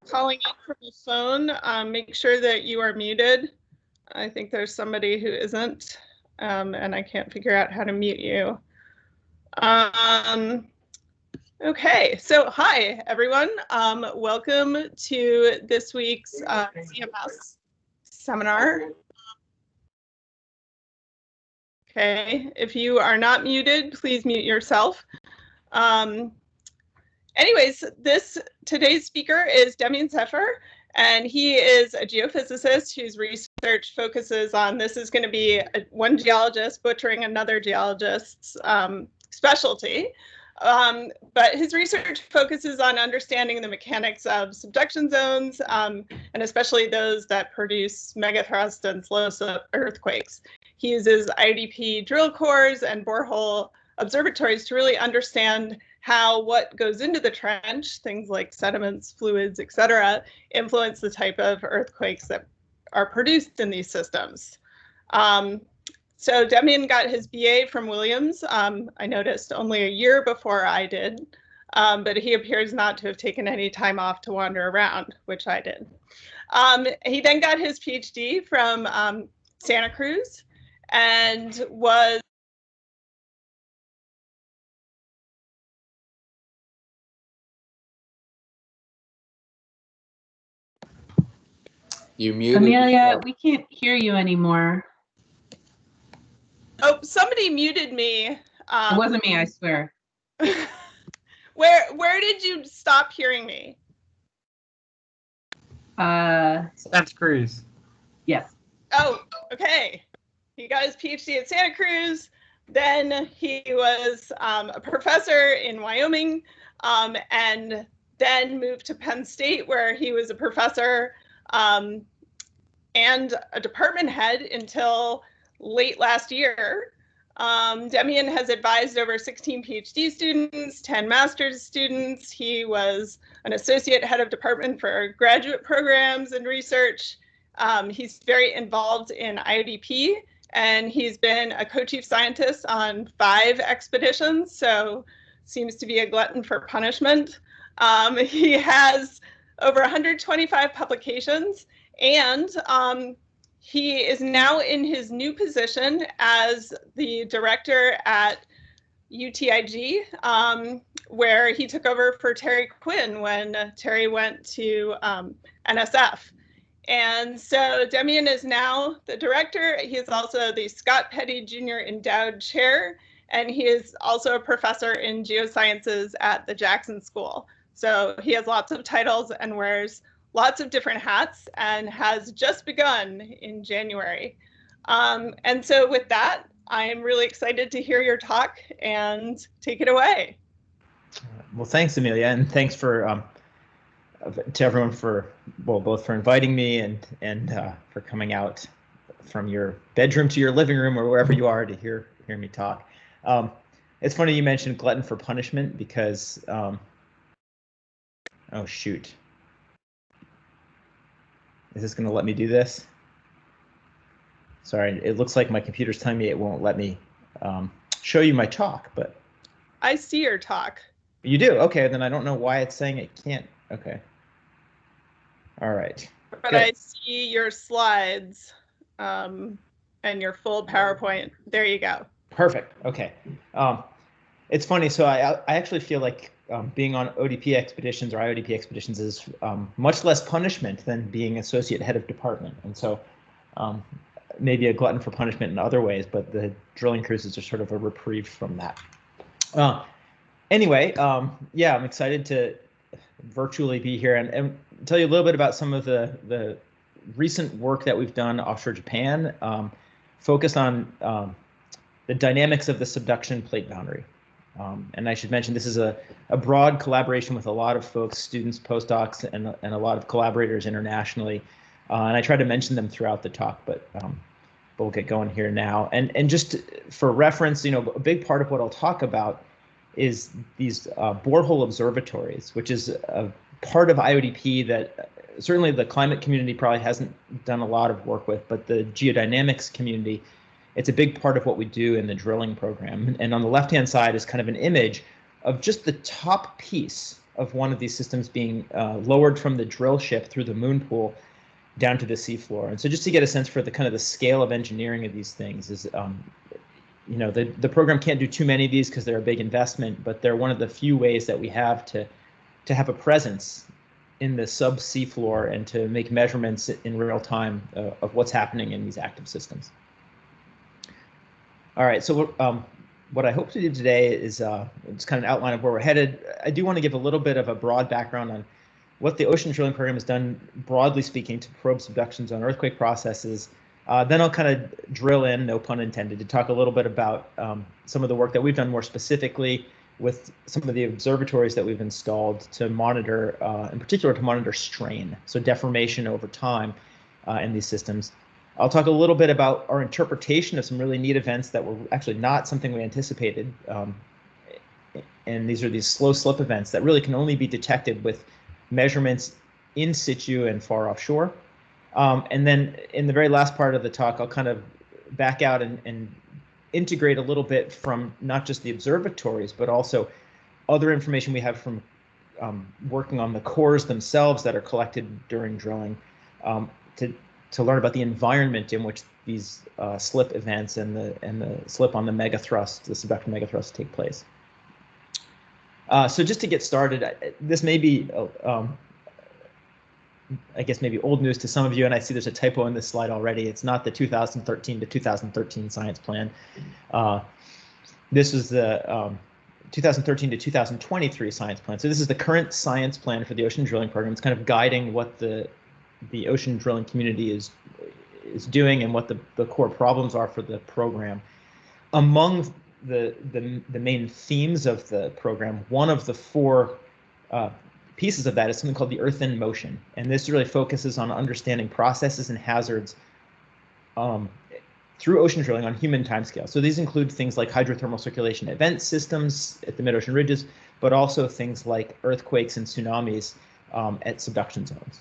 calling in from the phone, make sure that you are muted. I think there's somebody who isn't, and I can't figure out how to mute you. Okay, so hi, everyone. Welcome to this week's CMS seminar. Okay, if you are not muted, please mute yourself. Anyways, today's speaker is Demian Saffer, and he is a geophysicist whose research focuses on, this is going to be one geologist butchering another geologist's specialty. But his research focuses on understanding the mechanics of subduction zones, and especially those that produce megathrust and slow earthquakes. He uses IODP drill cores and borehole observatories to really understand how what goes into the trench, things like sediments, fluids, etc., influence the type of earthquakes that are produced in these systems. So Demian got his BA from Williams, I noticed only a year before I did, but he appears not to have taken any time off to wander around, which I did. He then got his PhD from Santa Cruz and was You muted. Amelia, we can't hear you anymore. Oh, somebody muted me. It wasn't me, I swear. Where did you stop hearing me? Santa Cruz. Yes. Oh, okay. He got his PhD at Santa Cruz. Then he was a professor in Wyoming, and then moved to Penn State, where he was a professor and a department head until late last year. Demian has advised over 16 PhD students, 10 master's students. He was an associate head of department for graduate programs and research. He's very involved in IODP, and he's been a co-chief scientist on 5 expeditions, so seems to be a glutton for punishment. He has over 125 publications, and he is now in his new position as the director at UTIG, where he took over for Terry Quinn when Terry went to NSF. And so Demian is now the director. He is also the Scott Petty Jr. Endowed Chair, and he is also a professor in geosciences at the Jackson School. So he has lots of titles and wears lots of different hats and has just begun in January. And so with that, I am really excited to hear your talk, and take it away. Well, thanks, Amelia, and thanks for to everyone for, well, both for inviting me and for coming out from your bedroom to your living room or wherever you are to hear me talk. It's funny you mentioned glutton for punishment because, oh shoot, is this going to let me do this? Sorry, it looks like my computer's telling me it won't let me show you my talk, but I see your talk. You do? Okay, then I don't know why it's saying it can't. Okay. All right. But good. I see your slides and your full PowerPoint. There you go. Perfect. Okay. It's funny. So I actually feel like being on ODP expeditions or IODP expeditions is much less punishment than being associate head of department. And so maybe a glutton for punishment in other ways, but the drilling cruises are sort of a reprieve from that. Anyway, yeah, I'm excited to virtually be here and tell you a little bit about some of the recent work that we've done offshore Japan, focused on the dynamics of the subduction plate boundary. And I should mention this is a broad collaboration with a lot of folks, students, postdocs, and a lot of collaborators internationally. And I try to mention them throughout the talk, but we'll get going here now. And just for reference, you know, a big part of what I'll talk about is these borehole observatories, which is a part of IODP that certainly the climate community probably hasn't done a lot of work with, but the geodynamics community, it's a big part of what we do in the drilling program. And on the left-hand side is kind of an image of just the top piece of one of these systems being lowered from the drill ship through the moon pool down to the seafloor. And so just to get a sense for the kind of the scale of engineering of these things is, you know, the program can't do too many of these because they're a big investment, but they're one of the few ways that we have to have a presence in the sub-sea floor and to make measurements in real time of what's happening in these active systems. All right, so what I hope to do today is just kind of an outline of where we're headed. I do want to give a little bit of a broad background on what the ocean drilling program has done, broadly speaking, to probe subduction zone earthquake processes. Then I'll kind of drill in, no pun intended, to talk a little bit about some of the work that we've done more specifically with some of the observatories that we've installed to monitor, in particular to monitor strain, so deformation over time in these systems. I'll talk a little bit about our interpretation of some really neat events that were actually not something we anticipated. And these are these slow slip events that really can only be detected with measurements in situ and far offshore. And then in the very last part of the talk, I'll kind of back out and integrate a little bit from not just the observatories, but also other information we have from working on the cores themselves that are collected during drilling to learn about the environment in which these slip events and the slip on the megathrust, the subduction megathrust, take place. So just to get started, this may be I guess maybe old news to some of you, and I see there's a typo in this slide already. It's not the 2013 to 2013 science plan. This is the 2013 to 2023 science plan. So this is the current science plan for the ocean drilling program. It's kind of guiding what the ocean drilling community is doing and what the core problems are for the program. Among the main themes of the program, one of the four pieces of that is something called the Earth in Motion, and this really focuses on understanding processes and hazards through ocean drilling on human timescale. So these include things like hydrothermal circulation event systems at the mid-ocean ridges, but also things like earthquakes and tsunamis at subduction zones.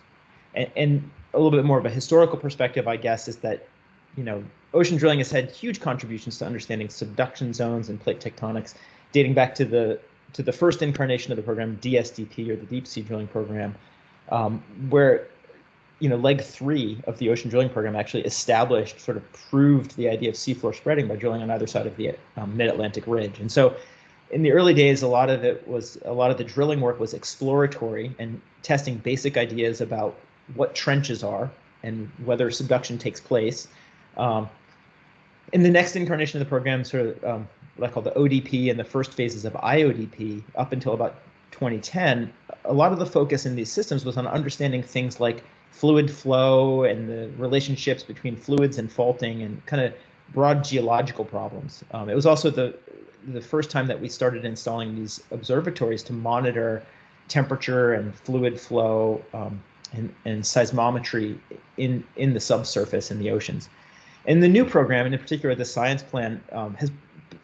And a little bit more of a historical perspective, I guess, is that, you know, ocean drilling has had huge contributions to understanding subduction zones and plate tectonics, dating back to the first incarnation of the program, DSDP, or the Deep Sea Drilling Program, where, you know, leg 3 of the ocean drilling program actually established, sort of proved the idea of seafloor spreading by drilling on either side of the mid-Atlantic ridge. And so in the early days, a lot of the drilling work was exploratory and testing basic ideas about what trenches are and whether subduction takes place. In the next incarnation of the program, sort of what I call the ODP and the first phases of IODP, up until about 2010, a lot of the focus in these systems was on understanding things like fluid flow and the relationships between fluids and faulting and kind of broad geological problems. It was also the first time that we started installing these observatories to monitor temperature and fluid flow and seismometry in the subsurface in the oceans. And the new program, and in particular the science plan,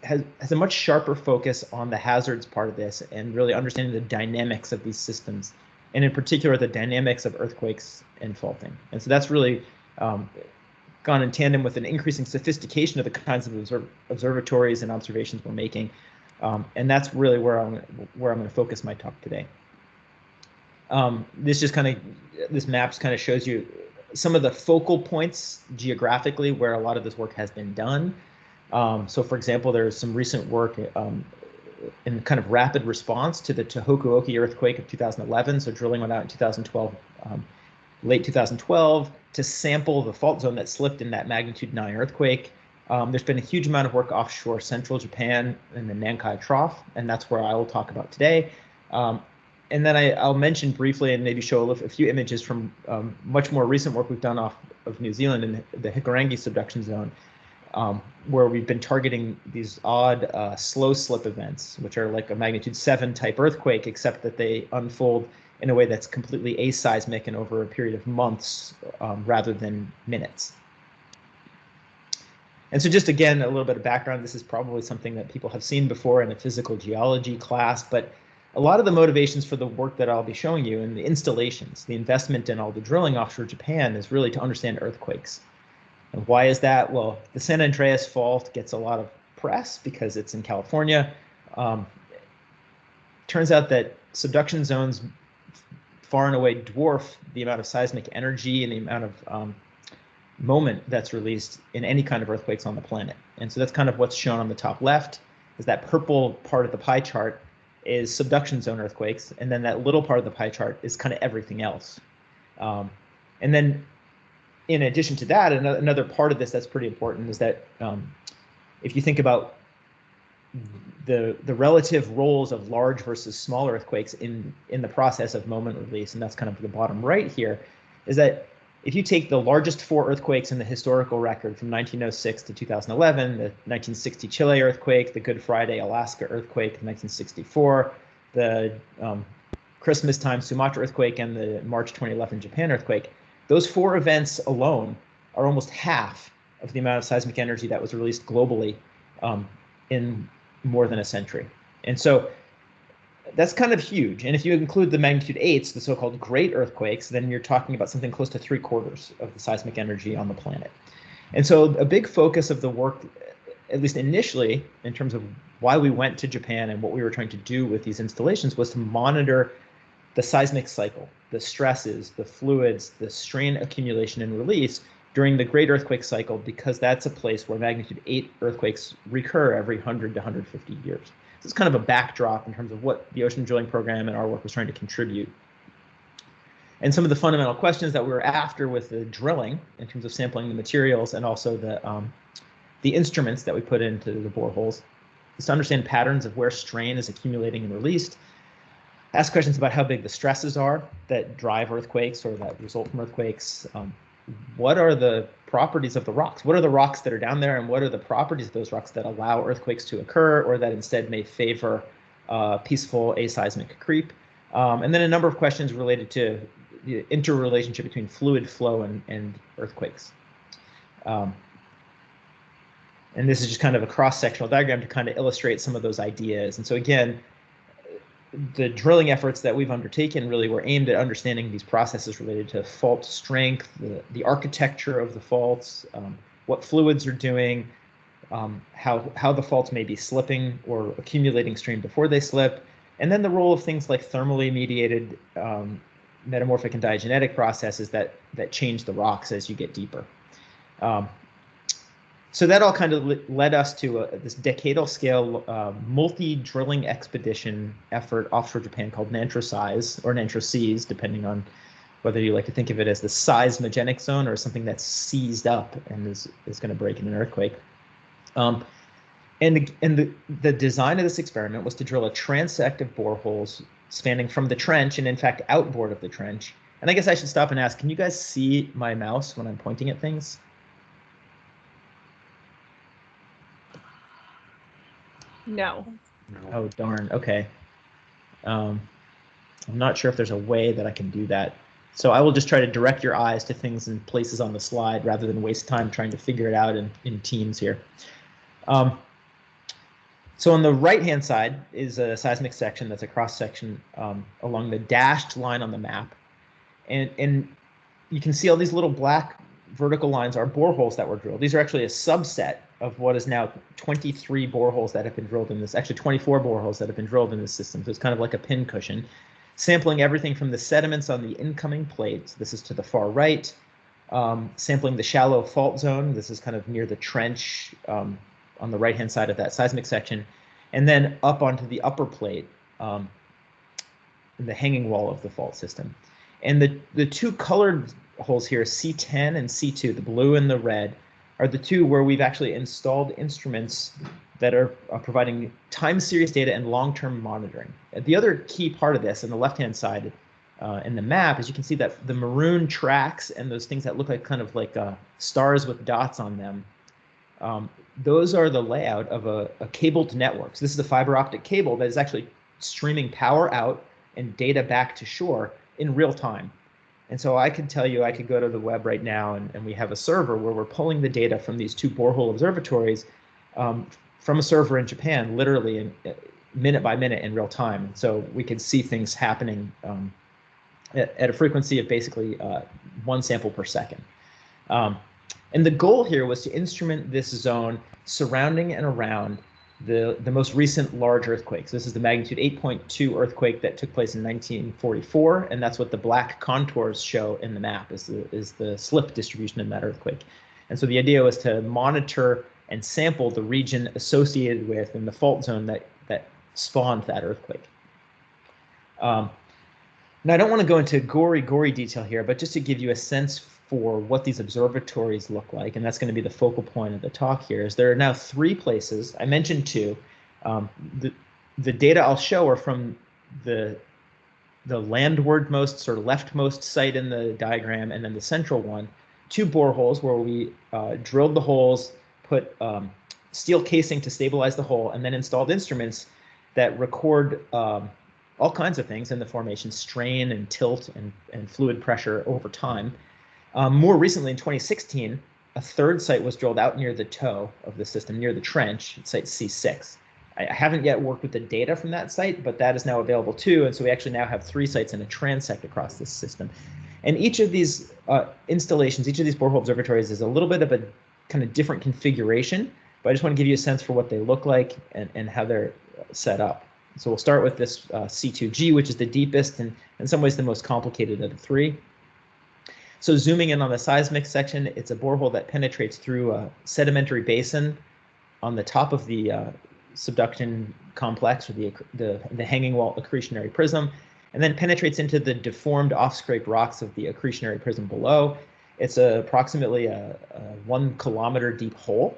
has a much sharper focus on the hazards part of this and really understanding the dynamics of these systems, and in particular the dynamics of earthquakes and faulting. And so that's really gone in tandem with an increasing sophistication of the kinds of observatories and observations we're making, and that's really where I'm going to focus my talk today. This map kind of shows you some of the focal points geographically where a lot of this work has been done. So, for example, there's some recent work in kind of rapid response to the Tohoku-Oki earthquake of 2011. So drilling went out in 2012, late 2012, to sample the fault zone that slipped in that magnitude 9 earthquake. There's been a huge amount of work offshore central Japan in the Nankai Trough, and that's where I will talk about today. And then I'll mention briefly and maybe show a few images from much more recent work we've done off of New Zealand in the Hikurangi subduction zone, where we've been targeting these odd slow slip events, which are like a magnitude 7 type earthquake, except that they unfold in a way that's completely aseismic and over a period of months rather than minutes. And so just again, a little bit of background. This is probably something that people have seen before in a physical geology class, but a lot of the motivations for the work that I'll be showing you and the installations, the investment in all the drilling offshore Japan, is really to understand earthquakes. And why is that? Well, the San Andreas Fault gets a lot of press because it's in California. Turns out that subduction zones far and away dwarf the amount of seismic energy and the amount of moment that's released in any kind of earthquakes on the planet. And so that's kind of what's shown on the top left, is that purple part of the pie chart is subduction zone earthquakes, and then that little part of the pie chart is kind of everything else. And then in addition to that, another part of this that's pretty important is that if you think about the relative roles of large versus small earthquakes in the process of moment release, and that's kind of the bottom right here, is that if you take the largest 4 earthquakes in the historical record from 1906 to 2011, the 1960 Chile earthquake, the Good Friday Alaska earthquake, 1964, the Christmas time Sumatra earthquake, and the March 2011 Japan earthquake, those 4 events alone are almost half of the amount of seismic energy that was released globally in more than a century. And so that's kind of huge. And if you include the magnitude 8s, the so-called great earthquakes, then you're talking about something close to 3/4 of the seismic energy on the planet. And so a big focus of the work, at least initially, in terms of why we went to Japan and what we were trying to do with these installations, was to monitor the seismic cycle, the stresses, the fluids, the strain accumulation and release during the great earthquake cycle, because that's a place where magnitude 8 earthquakes recur every 100 to 150 years. So it's kind of a backdrop in terms of what the ocean drilling program and our work was trying to contribute. And some of the fundamental questions that we were after with the drilling, in terms of sampling the materials and also the instruments that we put into the boreholes, is to understand patterns of where strain is accumulating and released, ask questions about how big the stresses are that drive earthquakes or that result from earthquakes. What are the properties of the rocks? What are the rocks that are down there, and what are the properties of those rocks that allow earthquakes to occur, or that instead may favor peaceful aseismic creep? And then a number of questions related to the interrelationship between fluid flow and earthquakes. And this is just kind of a cross-sectional diagram to kind of illustrate some of those ideas. And so again, the drilling efforts that we've undertaken really were aimed at understanding these processes related to fault strength, the architecture of the faults, what fluids are doing, how the faults may be slipping or accumulating strain before they slip, and then the role of things like thermally mediated metamorphic and diagenetic processes that change the rocks as you get deeper. So that all kind of led us to this decadal scale multi-drilling expedition effort offshore Japan called Nantroseis, or Nantroseas, depending on whether you like to think of it as the seismogenic zone or something that's seized up and is going to break in an earthquake. And the design of this experiment was to drill a transect of boreholes spanning from the trench and in fact outboard of the trench. And I guess I should stop and ask, can you guys see my mouse when I'm pointing at things? No. Oh, darn. Okay. I'm not sure if there's a way that I can do that. So I will just try to direct your eyes to things and places on the slide rather than waste time trying to figure it out in Teams here. So on the right-hand side is a seismic section that's a cross-section along the dashed line on the map. And you can see all these little black vertical lines are boreholes that were drilled. These are actually a subset of what is now 23 boreholes that have been drilled in this, actually 24 boreholes that have been drilled in this system. So it's kind of like a pin cushion, sampling everything from the sediments on the incoming plates. This is to the far right, sampling the shallow fault zone. This is kind of near the trench on the right-hand side of that seismic section, and then up onto the upper plate in the hanging wall of the fault system. And the two colored holes here, C10 and C2, the blue and the red, are the two where we've actually installed instruments that are providing time series data and long-term monitoring. The other key part of this on the left-hand side in the map is you can see that the maroon tracks and those things that look like kind of like stars with dots on them, those are the layout of a cabled network. So this is a fiber optic cable that is actually streaming power out and data back to shore in real time. And so I could tell you, I could go to the web right now and we have a server where we're pulling the data from these two borehole observatories from a server in Japan, literally minute by minute in real time. And so we can see things happening at a frequency of basically 1 sample per second. And the goal here was to instrument this zone surrounding and around the most recent large earthquake. So this is the magnitude 8.2 earthquake that took place in 1944, and that's what the black contours show in the map, is the slip distribution in that earthquake. And so the idea was to monitor and sample the region associated with and the fault zone that spawned that earthquake. Now, I don't want to go into gory detail here, but just to give you a sense for what these observatories look like, and that's going to be the focal point of the talk here, is there are now 3 places. I mentioned 2. The data I'll show are from the landwardmost, sort of leftmost site in the diagram, and then the central one. 2 boreholes where we drilled the holes, put steel casing to stabilize the hole, and then installed instruments that record all kinds of things in the formation, strain and tilt and fluid pressure over time. More recently, in 2016, a 3rd site was drilled out near the toe of the system, near the trench, site C6. I haven't yet worked with the data from that site, but that is now available too. And so we actually now have 3 sites in a transect across this system. And each of these installations, each of these borehole observatories is a little bit of a kind of different configuration, but I just want to give you a sense for what they look like and how they're set up. So we'll start with this C2G, which is the deepest and in some ways the most complicated of the 3. So zooming in on the seismic section, it's a borehole that penetrates through a sedimentary basin on the top of the subduction complex, or the hanging wall accretionary prism, and then penetrates into the deformed off-scrape rocks of the accretionary prism below. It's approximately a 1 kilometer deep hole.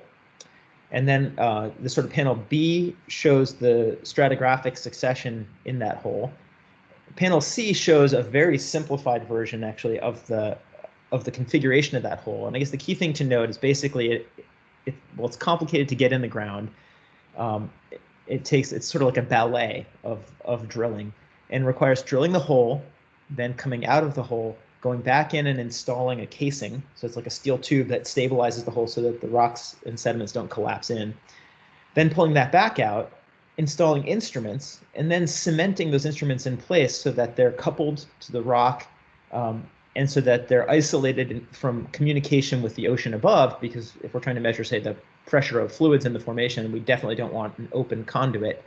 And then the sort of panel B shows the stratigraphic succession in that hole. Panel C shows a very simplified version, actually, of the configuration of that hole. And I guess the key thing to note is basically it's complicated to get in the ground. It's sort of like a ballet of drilling, and requires drilling the hole, then coming out of the hole, going back in and installing a casing. So it's like a steel tube that stabilizes the hole so that the rocks and sediments don't collapse in. Then pulling that back out, installing instruments, and then cementing those instruments in place so that they're coupled to the rock, and so that they're isolated from communication with the ocean above, because if we're trying to measure, say, the pressure of fluids in the formation, we definitely don't want an open conduit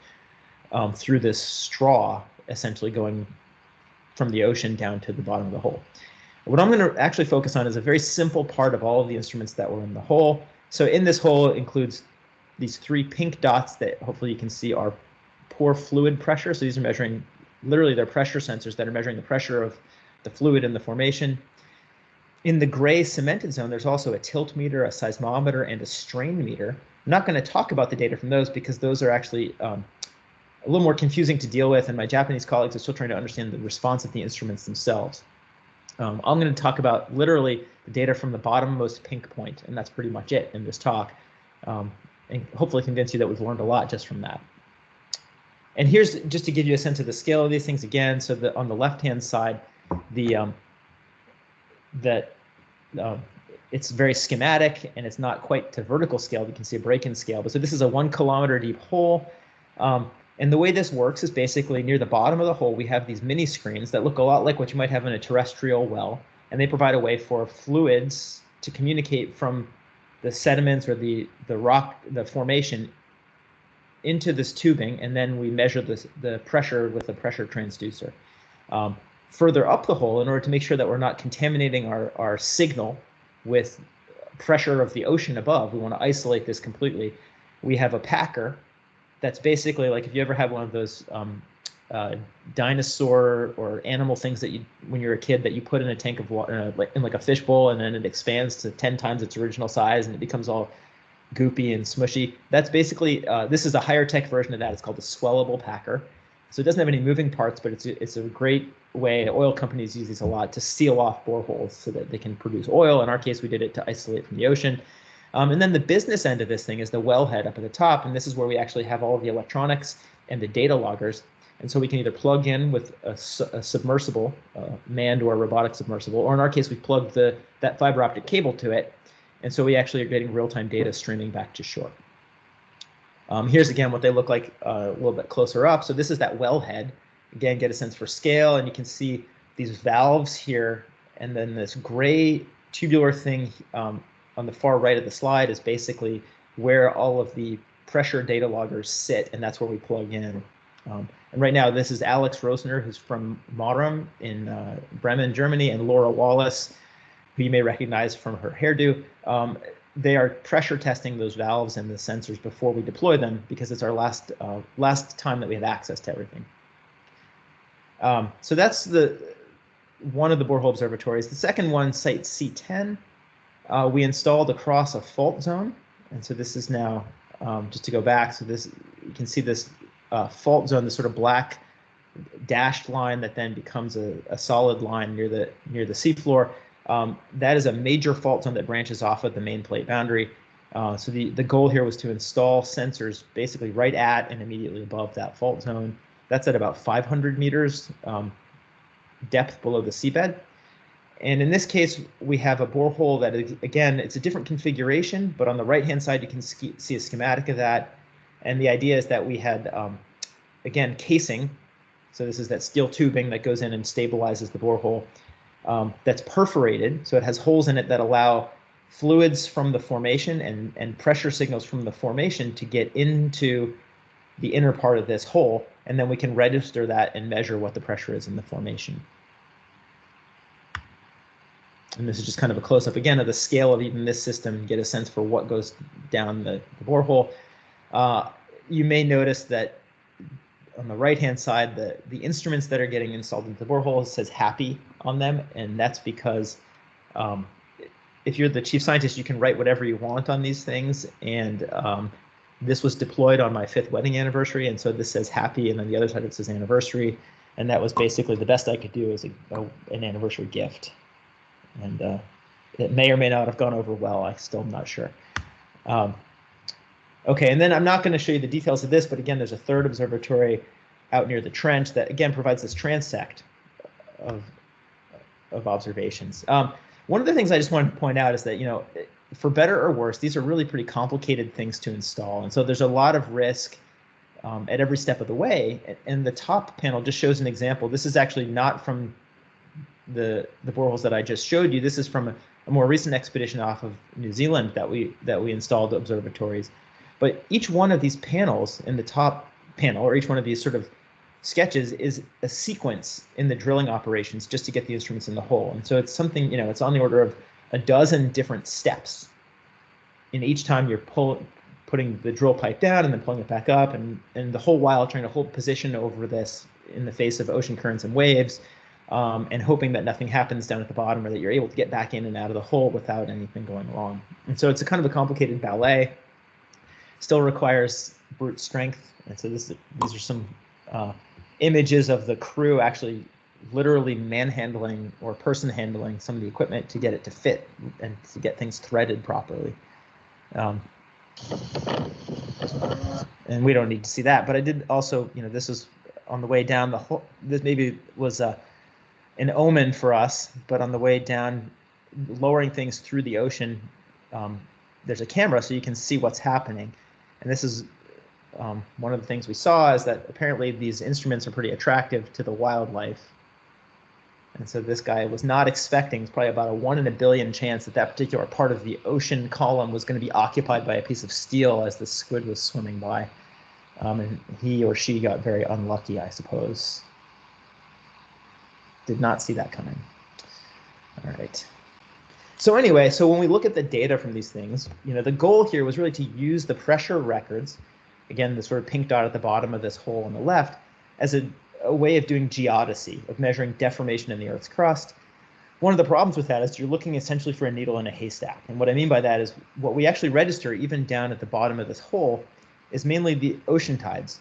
through this straw, essentially going from the ocean down to the bottom of the hole. What I'm going to actually focus on is a very simple part of all of the instruments that were in the hole. So in this hole includes these 3 pink dots that hopefully you can see are pore fluid pressure. So these are measuring, literally they're pressure sensors that are measuring the pressure of the fluid in the formation. In the gray cemented zone, there's also a tilt meter, a seismometer, and a strain meter. I'm not going to talk about the data from those because those are actually a little more confusing to deal with, and my Japanese colleagues are still trying to understand the response of the instruments themselves. I'm going to talk about literally the data from the bottommost pink point, and that's pretty much it in this talk, and hopefully convince you that we've learned a lot just from that. And here's just to give you a sense of the scale of these things again. So on the left-hand side, it's very schematic and it's not quite to vertical scale. You can see a break-in scale, but so this is a 1 kilometer deep hole. And the way this works is basically near the bottom of the hole, we have these mini screens that look a lot like what you might have in a terrestrial well, and they provide a way for fluids to communicate from the sediments or the rock, the formation, into this tubing, and then we measure the pressure with a pressure transducer. Further up the hole, in order to make sure that we're not contaminating our signal with pressure of the ocean above, we want to isolate this completely. We have a packer that's basically like if you ever had one of those dinosaur or animal things that you, when you're a kid, that you put in a tank of water, in like a fish bowl, and then it expands to 10 times its original size and it becomes all goopy and smushy. That's basically, this is a higher tech version of that. It's called a swellable packer. So it doesn't have any moving parts, but it's a great way. Oil companies use these a lot to seal off boreholes so that they can produce oil. In our case, we did it to isolate from the ocean. And then the business end of this thing is the wellhead up at the top, and this is where we actually have all of the electronics and the data loggers. And so we can either plug in with a submersible, manned or robotic submersible, or in our case, we plugged that fiber optic cable to it. And so we actually are getting real-time data streaming back to shore. Here's again what they look like a little bit closer up. So this is that wellhead. Again, get a sense for scale, and you can see these valves here, and then this gray tubular thing on the far right of the slide is basically where all of the pressure data loggers sit, and that's where we plug in. And right now, this is Alex Rosner, who's from Modern in Bremen, Germany, and Laura Wallace, who you may recognize from her hairdo. They are pressure testing those valves and the sensors before we deploy them, because it's our last time that we have access to everything. So that's one of the borehole observatories. The second one, site C10, we installed across a fault zone. And so this is now, just to go back, so this, you can see this fault zone, this sort of black dashed line that then becomes a solid line near the seafloor. That is a major fault zone that branches off of the main plate boundary. So the goal here was to install sensors basically right at and immediately above that fault zone. That's at about 500 meters depth below the seabed. And in this case, we have a borehole that, again, it's a different configuration, but on the right-hand side, you can see a schematic of that. And the idea is that we had, again, casing. So this is that steel tubing that goes in and stabilizes the borehole. That's perforated, so it has holes in it that allow fluids from the formation and pressure signals from the formation to get into the inner part of this hole, and then we can register that and measure what the pressure is in the formation. And this is just kind of a close-up again of the scale of even this system, get a sense for what goes down the borehole. You may notice that on the right-hand side, the instruments that are getting installed into the borehole says happy on them, and that's because if you're the chief scientist, you can write whatever you want on these things, and this was deployed on my 5th wedding anniversary, and so this says happy, and then the other side it says anniversary, and that was basically the best I could do as an anniversary gift. And it may or may not have gone over well. I still am not sure. Okay, and then I'm not going to show you the details of this, but again, there's a third observatory out near the trench that again provides this transect of observations. One of the things I just wanted to point out is that, you know, for better or worse, these are really pretty complicated things to install, and so there's a lot of risk at every step of the way. And the top panel just shows an example. This is actually not from the boreholes that I just showed you. This is from a more recent expedition off of New Zealand that we installed observatories. But each one of these panels in the top panel, or each one of these sort of sketches, is a sequence in the drilling operations just to get the instruments in the hole. And so it's something, you know, it's on the order of a dozen different steps. And each time you're putting the drill pipe down and then pulling it back up, and the whole while trying to hold position over this in the face of ocean currents and waves, and hoping that nothing happens down at the bottom, or that you're able to get back in and out of the hole without anything going wrong. And so it's a kind of a complicated ballet. Still requires brute strength. And so these are some images of the crew actually literally manhandling or person handling some of the equipment to get it to fit and to get things threaded properly. And we don't need to see that, but I did also, you know, this is on the way down the hole. This maybe was an omen for us, but on the way down, lowering things through the ocean, there's a camera so you can see what's happening. And this is one of the things we saw, is that apparently these instruments are pretty attractive to the wildlife. And so this guy was not expecting, it's probably about a 1 in a billion chance that that particular part of the ocean column was going to be occupied by a piece of steel as the squid was swimming by. And he or she got very unlucky, I suppose. Did not see that coming. All right. So anyway, so when we look at the data from these things, you know, the goal here was really to use the pressure records, again, the sort of pink dot at the bottom of this hole on the left, as a way of doing geodesy, of measuring deformation in the Earth's crust. One of the problems with that is you're looking essentially for a needle in a haystack. And what I mean by that is what we actually register, even down at the bottom of this hole, is mainly the ocean tides.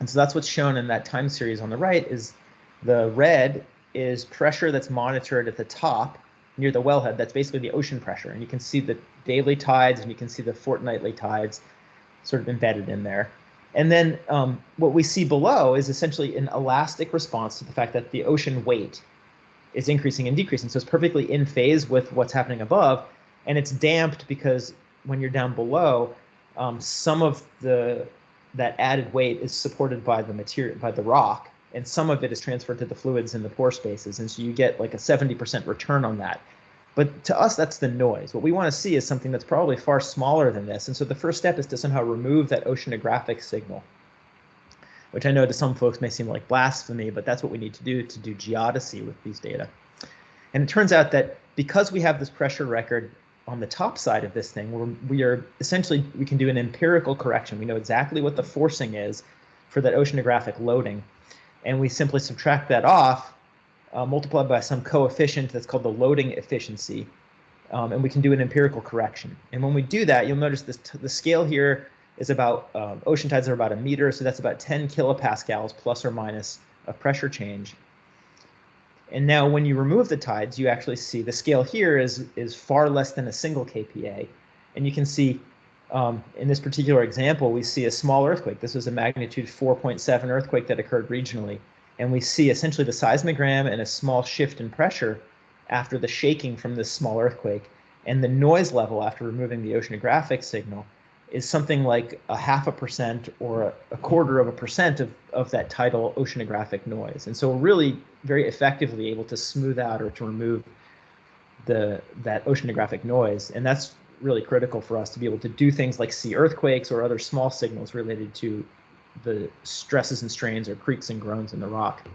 And so that's what's shown in that time series on the right. Is the red is pressure that's monitored at the top near the wellhead. That's basically the ocean pressure. And you can see the daily tides and you can see the fortnightly tides sort of embedded in there. And then what we see below is essentially an elastic response to the fact that the ocean weight is increasing and decreasing. So it's perfectly in phase with what's happening above. And it's damped because when you're down below, some of that added weight is supported by the material, by the rock, and some of it is transferred to the fluids in the pore spaces. And so you get like a 70% return on that. But to us, that's the noise. What we want to see is something that's probably far smaller than this. And so the first step is to somehow remove that oceanographic signal, which I know to some folks may seem like blasphemy, but that's what we need to do geodesy with these data. And it turns out that because we have this pressure record on the top side of this thing, we can do an empirical correction. We know exactly what the forcing is for that oceanographic loading. And we simply subtract that off, multiplied by some coefficient that's called the loading efficiency. And we can do an empirical correction. And when we do that, you'll notice the scale here is about, ocean tides are about 1 meter, so that's about 10 kilopascals plus or minus of pressure change. And now when you remove the tides, you actually see the scale here is far less than a single kPa. And you can see in this particular example, we see a small earthquake. This was a magnitude 4.7 earthquake that occurred regionally. And we see essentially the seismogram and a small shift in pressure after the shaking from this small earthquake. And the noise level after removing the oceanographic signal is something like 0.5% or 0.25% of that tidal oceanographic noise. And so we're really very effectively able to smooth out or to remove that oceanographic noise. And that's really critical for us to be able to do things like see earthquakes or other small signals related to the stresses and strains or creaks and groans in the rock.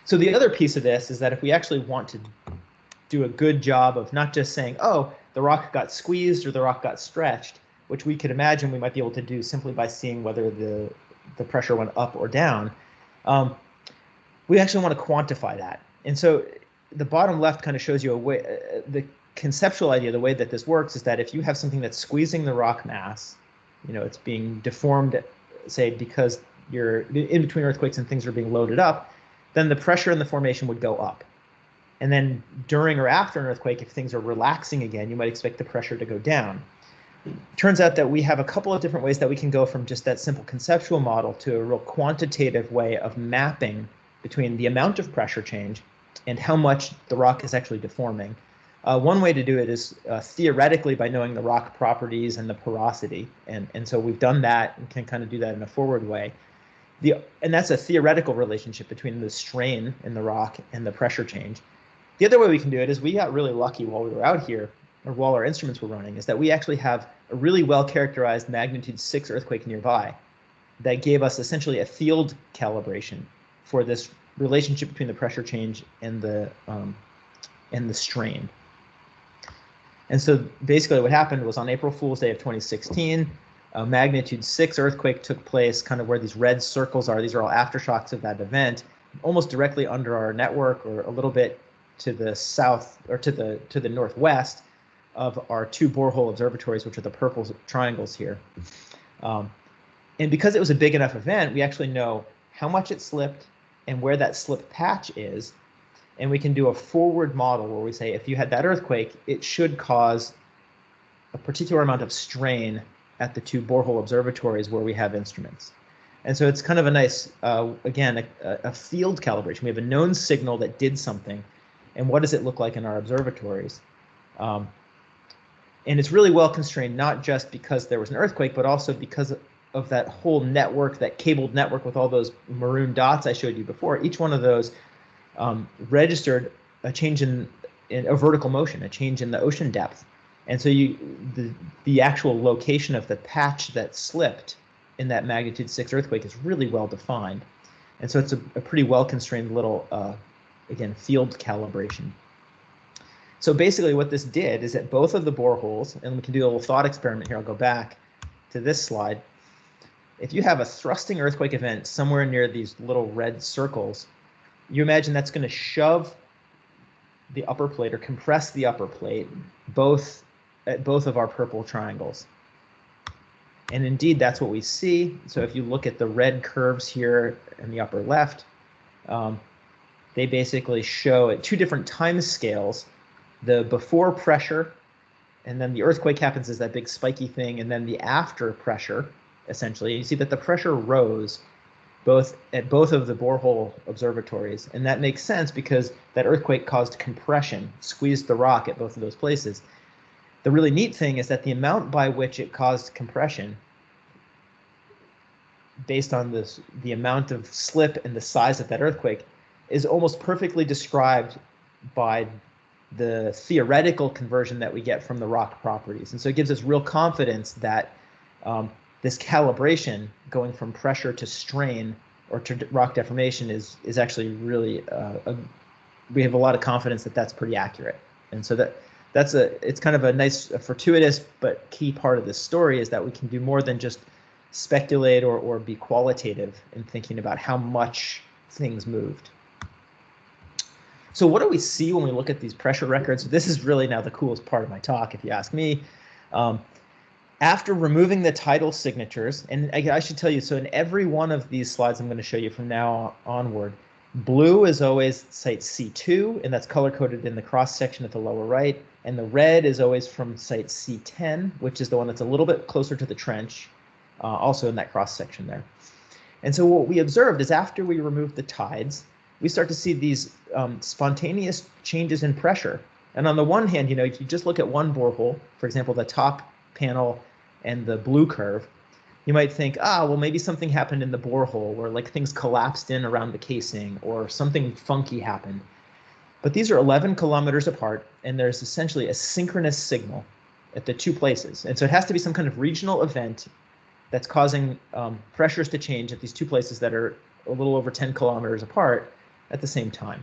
So the other piece of this is that if we actually want to do a good job of not just saying, oh, the rock got squeezed or the rock got stretched, which we could imagine we might be able to do simply by seeing whether the pressure went up or down, we actually want to quantify that. And so the bottom left kind of shows you a way, the conceptual idea, the way that this works is that if you have something that's squeezing the rock mass, it's being deformed, say, because you're in between earthquakes and things are being loaded up, then the pressure in the formation would go up. And then during or after an earthquake, if things are relaxing again, you might expect the pressure to go down. Turns out that we have a couple of different ways that we can go from just that simple conceptual model to a real quantitative way of mapping between the amount of pressure change and how much the rock is actually deforming. One way to do it is theoretically by knowing the rock properties and the porosity. And so we've done that and can kind of do that in a forward way. And that's a theoretical relationship between the strain in the rock and the pressure change. The other way we can do it is we got really lucky while we were out here, or while our instruments were running, is that we actually have a really well-characterized magnitude 6 earthquake nearby that gave us essentially a field calibration for this relationship between the pressure change and the strain. And so basically what happened was on April Fool's Day of 2016, a magnitude 6 earthquake took place kind of where these red circles are. These are all aftershocks of that event, almost directly under our network or a little bit to the south or to the northwest of our 2 borehole observatories, which are the purple triangles here. And because it was a big enough event, we actually know how much it slipped and where that slip patch is. And we can do a forward model where we say if you had that earthquake, it should cause a particular amount of strain at the 2 borehole observatories where we have instruments. And so it's kind of a nice, again, a field calibration. We have a known signal that did something. And what does it look like in our observatories? And it's really well constrained, not just because there was an earthquake, but also because of that whole network, that cabled network with all those maroon dots I showed you before. Each one of those registered a change in a vertical motion, a change in the ocean depth. And so the actual location of the patch that slipped in that magnitude 6 earthquake is really well defined. And so it's a pretty well constrained little again, field calibration. So basically what this did is that both of the boreholes, and we can do a little thought experiment here, I'll go back to this slide. If you have a thrusting earthquake event somewhere near these little red circles, you imagine that's going to shove the upper plate or compress the upper plate at both of our purple triangles. And indeed, that's what we see. So if you look at the red curves here in the upper left, they basically show at 2 different time scales the before pressure, and then the earthquake happens as that big spiky thing, and then the after pressure, essentially. You see that the pressure rose at both of the borehole observatories, and that makes sense because that earthquake caused compression, squeezed the rock at both of those places. The really neat thing is that the amount by which it caused compression, based on the amount of slip and the size of that earthquake, is almost perfectly described by the theoretical conversion that we get from the rock properties. And so it gives us real confidence that this calibration going from pressure to strain or to rock deformation is actually really, we have a lot of confidence that that's pretty accurate. And so it's kind of a nice, fortuitous but key part of this story is that we can do more than just speculate or be qualitative in thinking about how much things moved. So what do we see when we look at these pressure records? This is really now the coolest part of my talk, if you ask me. After removing the tidal signatures, and I should tell you, so in every one of these slides I'm going to show you from now onward, blue is always site C2, and that's color-coded in the cross-section at the lower right, and the red is always from site C10, which is the one that's a little bit closer to the trench, also in that cross-section there. And so what we observed is after we removed the tides, we start to see these spontaneous changes in pressure. And on the one hand, if you just look at one borehole, for example, the top panel and the blue curve, you might think, well, maybe something happened in the borehole where like things collapsed in around the casing or something funky happened. But these are 11 kilometers apart, and there's essentially a synchronous signal at the two places. And so it has to be some kind of regional event that's causing pressures to change at these two places that are a little over 10 kilometers apart at the same time.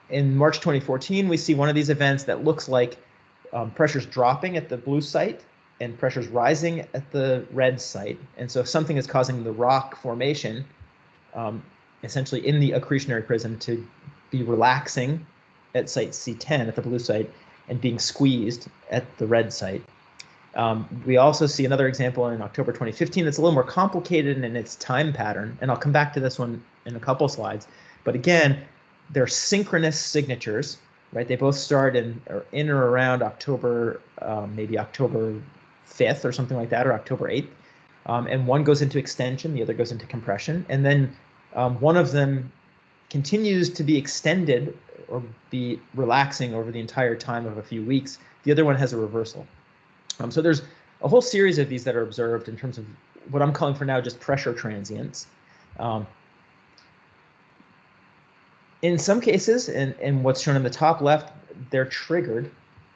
In March 2014, we see one of these events that looks like pressure's dropping at the blue site and pressure's rising at the red site. And so something is causing the rock formation, essentially in the accretionary prism, to be relaxing at site C10 at the blue site and being squeezed at the red site. We also see another example in October 2015 that's a little more complicated in its time pattern, and I'll come back to this one in a couple slides. But again, they're synchronous signatures, right? They both start in or around October, maybe October 5th or something like that, or October 8th. And one goes into extension, the other goes into compression. And then one of them continues to be extended or be relaxing over the entire time of a few weeks. The other one has a reversal. So there's a whole series of these that are observed in terms of what I'm calling for now just pressure transients. In some cases, and what's shown in the top left, they're triggered.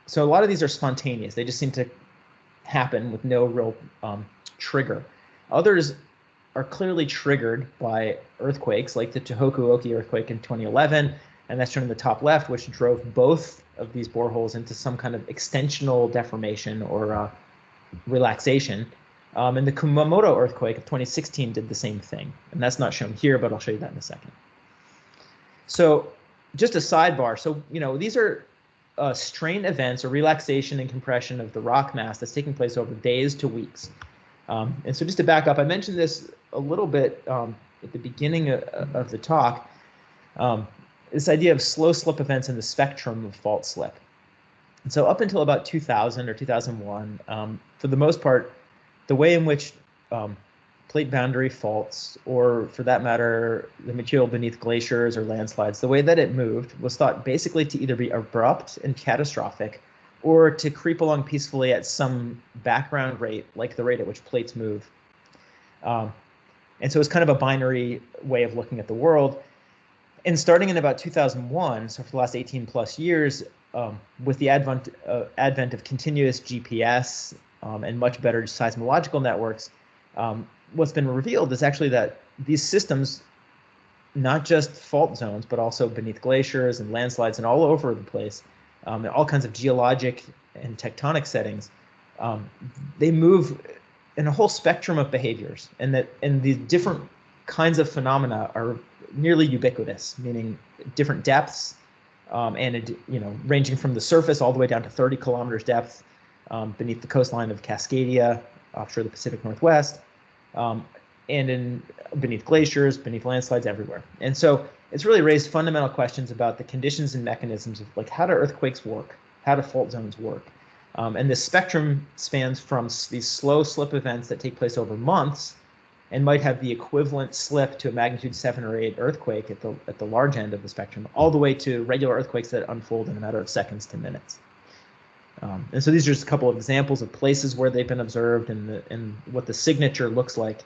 So a lot of these are spontaneous. They just seem to happen with no real trigger. Others are clearly triggered by earthquakes, like the Tohoku-Oki earthquake in 2011, and that's shown in the top left, which drove both of these boreholes into some kind of extensional deformation or relaxation. And the Kumamoto earthquake of 2016 did the same thing. And that's not shown here, but I'll show you that in a second. So just a sidebar. So, these are strain events or relaxation and compression of the rock mass that's taking place over days to weeks. And so just to back up, I mentioned this a little bit at the beginning of the talk, this idea of slow slip events in the spectrum of fault slip. And so up until about 2000 or 2001, for the most part, the way in which plate boundary faults, or for that matter, the material beneath glaciers or landslides, the way that it moved was thought basically to either be abrupt and catastrophic or to creep along peacefully at some background rate, like the rate at which plates move. And so it's kind of a binary way of looking at the world. And starting in about 2001, so for the last 18 plus years, with the advent of continuous GPS and much better seismological networks, what's been revealed is actually that these systems, not just fault zones, but also beneath glaciers and landslides and all over the place, and all kinds of geologic and tectonic settings, they move in a whole spectrum of behaviors, and these different kinds of phenomena are nearly ubiquitous, meaning different depths, and ranging from the surface all the way down to 30 kilometers depth beneath the coastline of Cascadia, offshore the Pacific Northwest, and beneath glaciers, beneath landslides, everywhere. And so it's really raised fundamental questions about the conditions and mechanisms of like how do earthquakes work, how do fault zones work, and this spectrum spans from these slow slip events that take place over months and might have the equivalent slip to a magnitude 7 or 8 earthquake at the large end of the spectrum, all the way to regular earthquakes that unfold in a matter of seconds to minutes. And so these are just a couple of examples of places where they've been observed and what the signature looks like.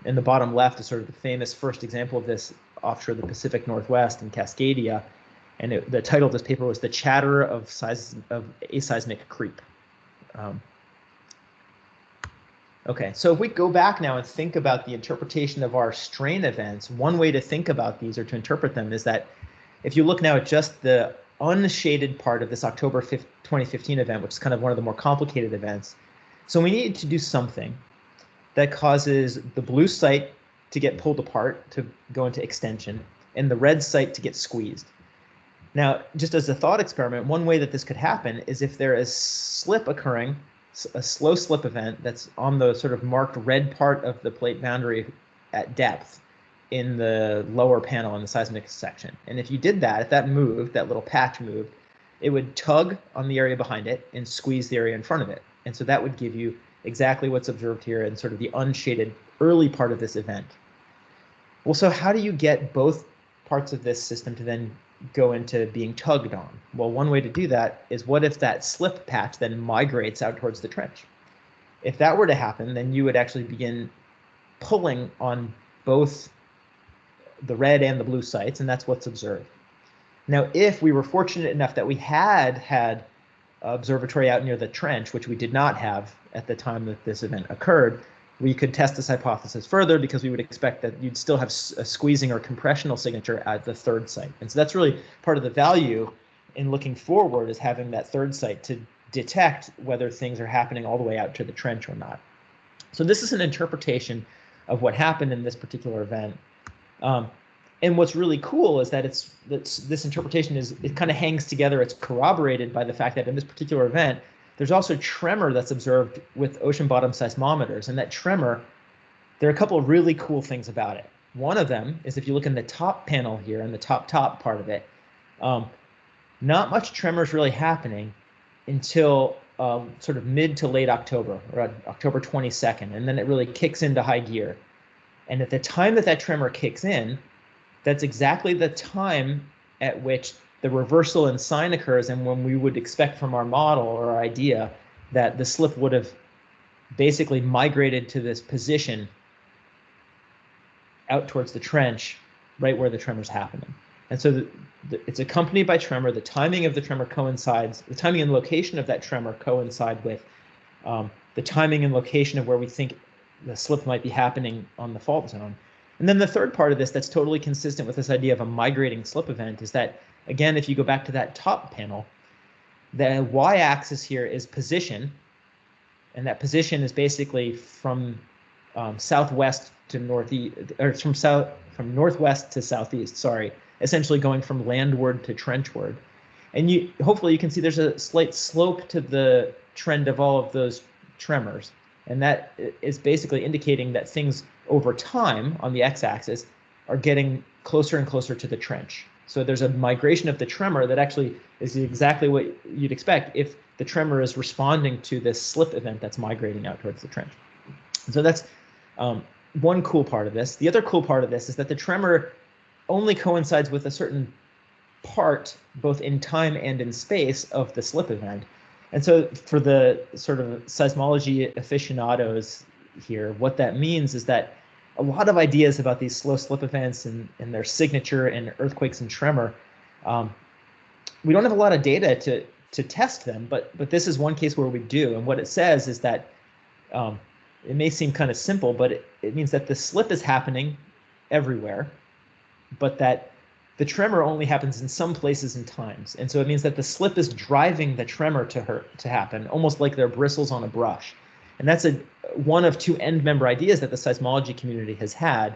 In the bottom left is sort of the famous first example of this offshore the Pacific Northwest in Cascadia. And the title of this paper was "The Chatter of Aseismic Creep." Okay, so if we go back now and think about the interpretation of our strain events, one way to think about these or to interpret them is that if you look now at just the unshaded part of this October 5th, 2015 event, which is kind of one of the more complicated events, so we need to do something that causes the blue site to get pulled apart, to go into extension, and the red site to get squeezed. Now, just as a thought experiment, one way that this could happen is if there is slip occurring, a slow slip event that's on the sort of marked red part of the plate boundary at depth in the lower panel in the seismic section. And if you did that, if that moved, that little patch moved, it would tug on the area behind it and squeeze the area in front of it. And so that would give you exactly what's observed here in sort of the unshaded early part of this event. Well, so how do you get both parts of this system to then go into being tugged on? Well, one way to do that is, what if that slip patch then migrates out towards the trench? If that were to happen, then you would actually begin pulling on both the red and the blue sites, and that's what's observed. Now, if we were fortunate enough that we had observatory out near the trench, which we did not have at the time that this event occurred, we could test this hypothesis further, because we would expect that you'd still have a squeezing or compressional signature at the third site. And so that's really part of the value in looking forward, is having that third site to detect whether things are happening all the way out to the trench or not. So this is an interpretation of what happened in this particular event. And what's really cool is that this interpretation it kind of hangs together. It's corroborated by the fact that in this particular event, there's also tremor that's observed with ocean bottom seismometers. And that tremor, there are a couple of really cool things about it. One of them is, if you look in the top panel here, in the top part of it, not much tremor is really happening until sort of mid to late October, or October 22nd, and then it really kicks into high gear. And at the time that tremor kicks in, that's exactly the time at which the reversal in sign occurs, and when we would expect from our model or our idea that the slip would have basically migrated to this position out towards the trench, right where the tremor's happening. And so it's accompanied by tremor. The timing of the tremor coincides, the timing and location of that tremor coincide with the timing and location of where we think the slip might be happening on the fault zone. And then the third part of this that's totally consistent with this idea of a migrating slip event is that, again, if you go back to that top panel, the y-axis here is position, and that position is basically from southwest to northeast, or from northwest to southeast, sorry, essentially going from landward to trenchward. And hopefully you can see there's a slight slope to the trend of all of those tremors. And that is basically indicating that things over time on the x-axis are getting closer and closer to the trench. So there's a migration of the tremor that actually is exactly what you'd expect if the tremor is responding to this slip event that's migrating out towards the trench. So that's one cool part of this. The other cool part of this is that the tremor only coincides with a certain part, both in time and in space, of the slip event. And so for the sort of seismology aficionados here, what that means is that a lot of ideas about these slow slip events and their signature in earthquakes and tremor, we don't have a lot of data to test them, but this is one case where we do. And what it says is that it may seem kind of simple, but it means that the slip is happening everywhere, but that the tremor only happens in some places and times. And so it means that the slip is driving the tremor to happen, almost like they're bristles on a brush. And that's one of two end member ideas that the seismology community has had,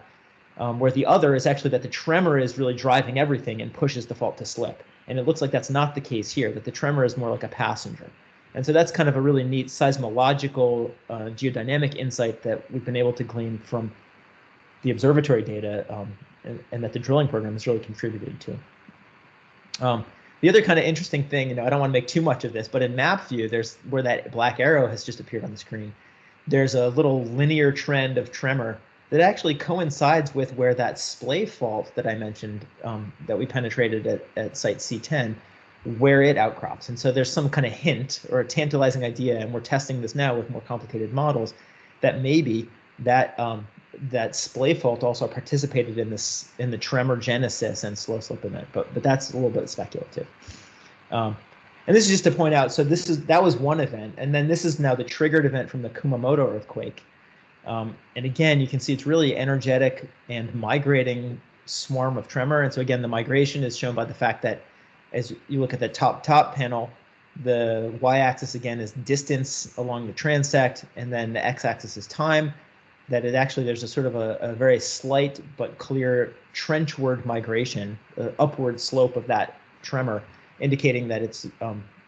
where the other is actually that the tremor is really driving everything and pushes the fault to slip. And it looks like that's not the case here, that the tremor is more like a passenger. And so that's kind of a really neat seismological geodynamic insight that we've been able to glean from the observatory data, and that the drilling program has really contributed to. The other kind of interesting thing, I don't want to make too much of this, but in map view, there's where that black arrow has just appeared on the screen. There's a little linear trend of tremor that actually coincides with where that splay fault that I mentioned, that we penetrated at site C10, where it outcrops. And so there's some kind of hint or a tantalizing idea, and we're testing this now with more complicated models, that maybe that that splay fault also participated in the tremor genesis and slow slip event, but that's a little bit speculative. And this is just to point out, so that was one event, and then this is now the triggered event from the Kumamoto earthquake. And again, you can see it's really energetic and migrating swarm of tremor. And so again, the migration is shown by the fact that as you look at the top panel, the y-axis again is distance along the transect, and then the x-axis is time. That there's a sort of a very slight but clear trenchward migration, upward slope of that tremor, indicating that it's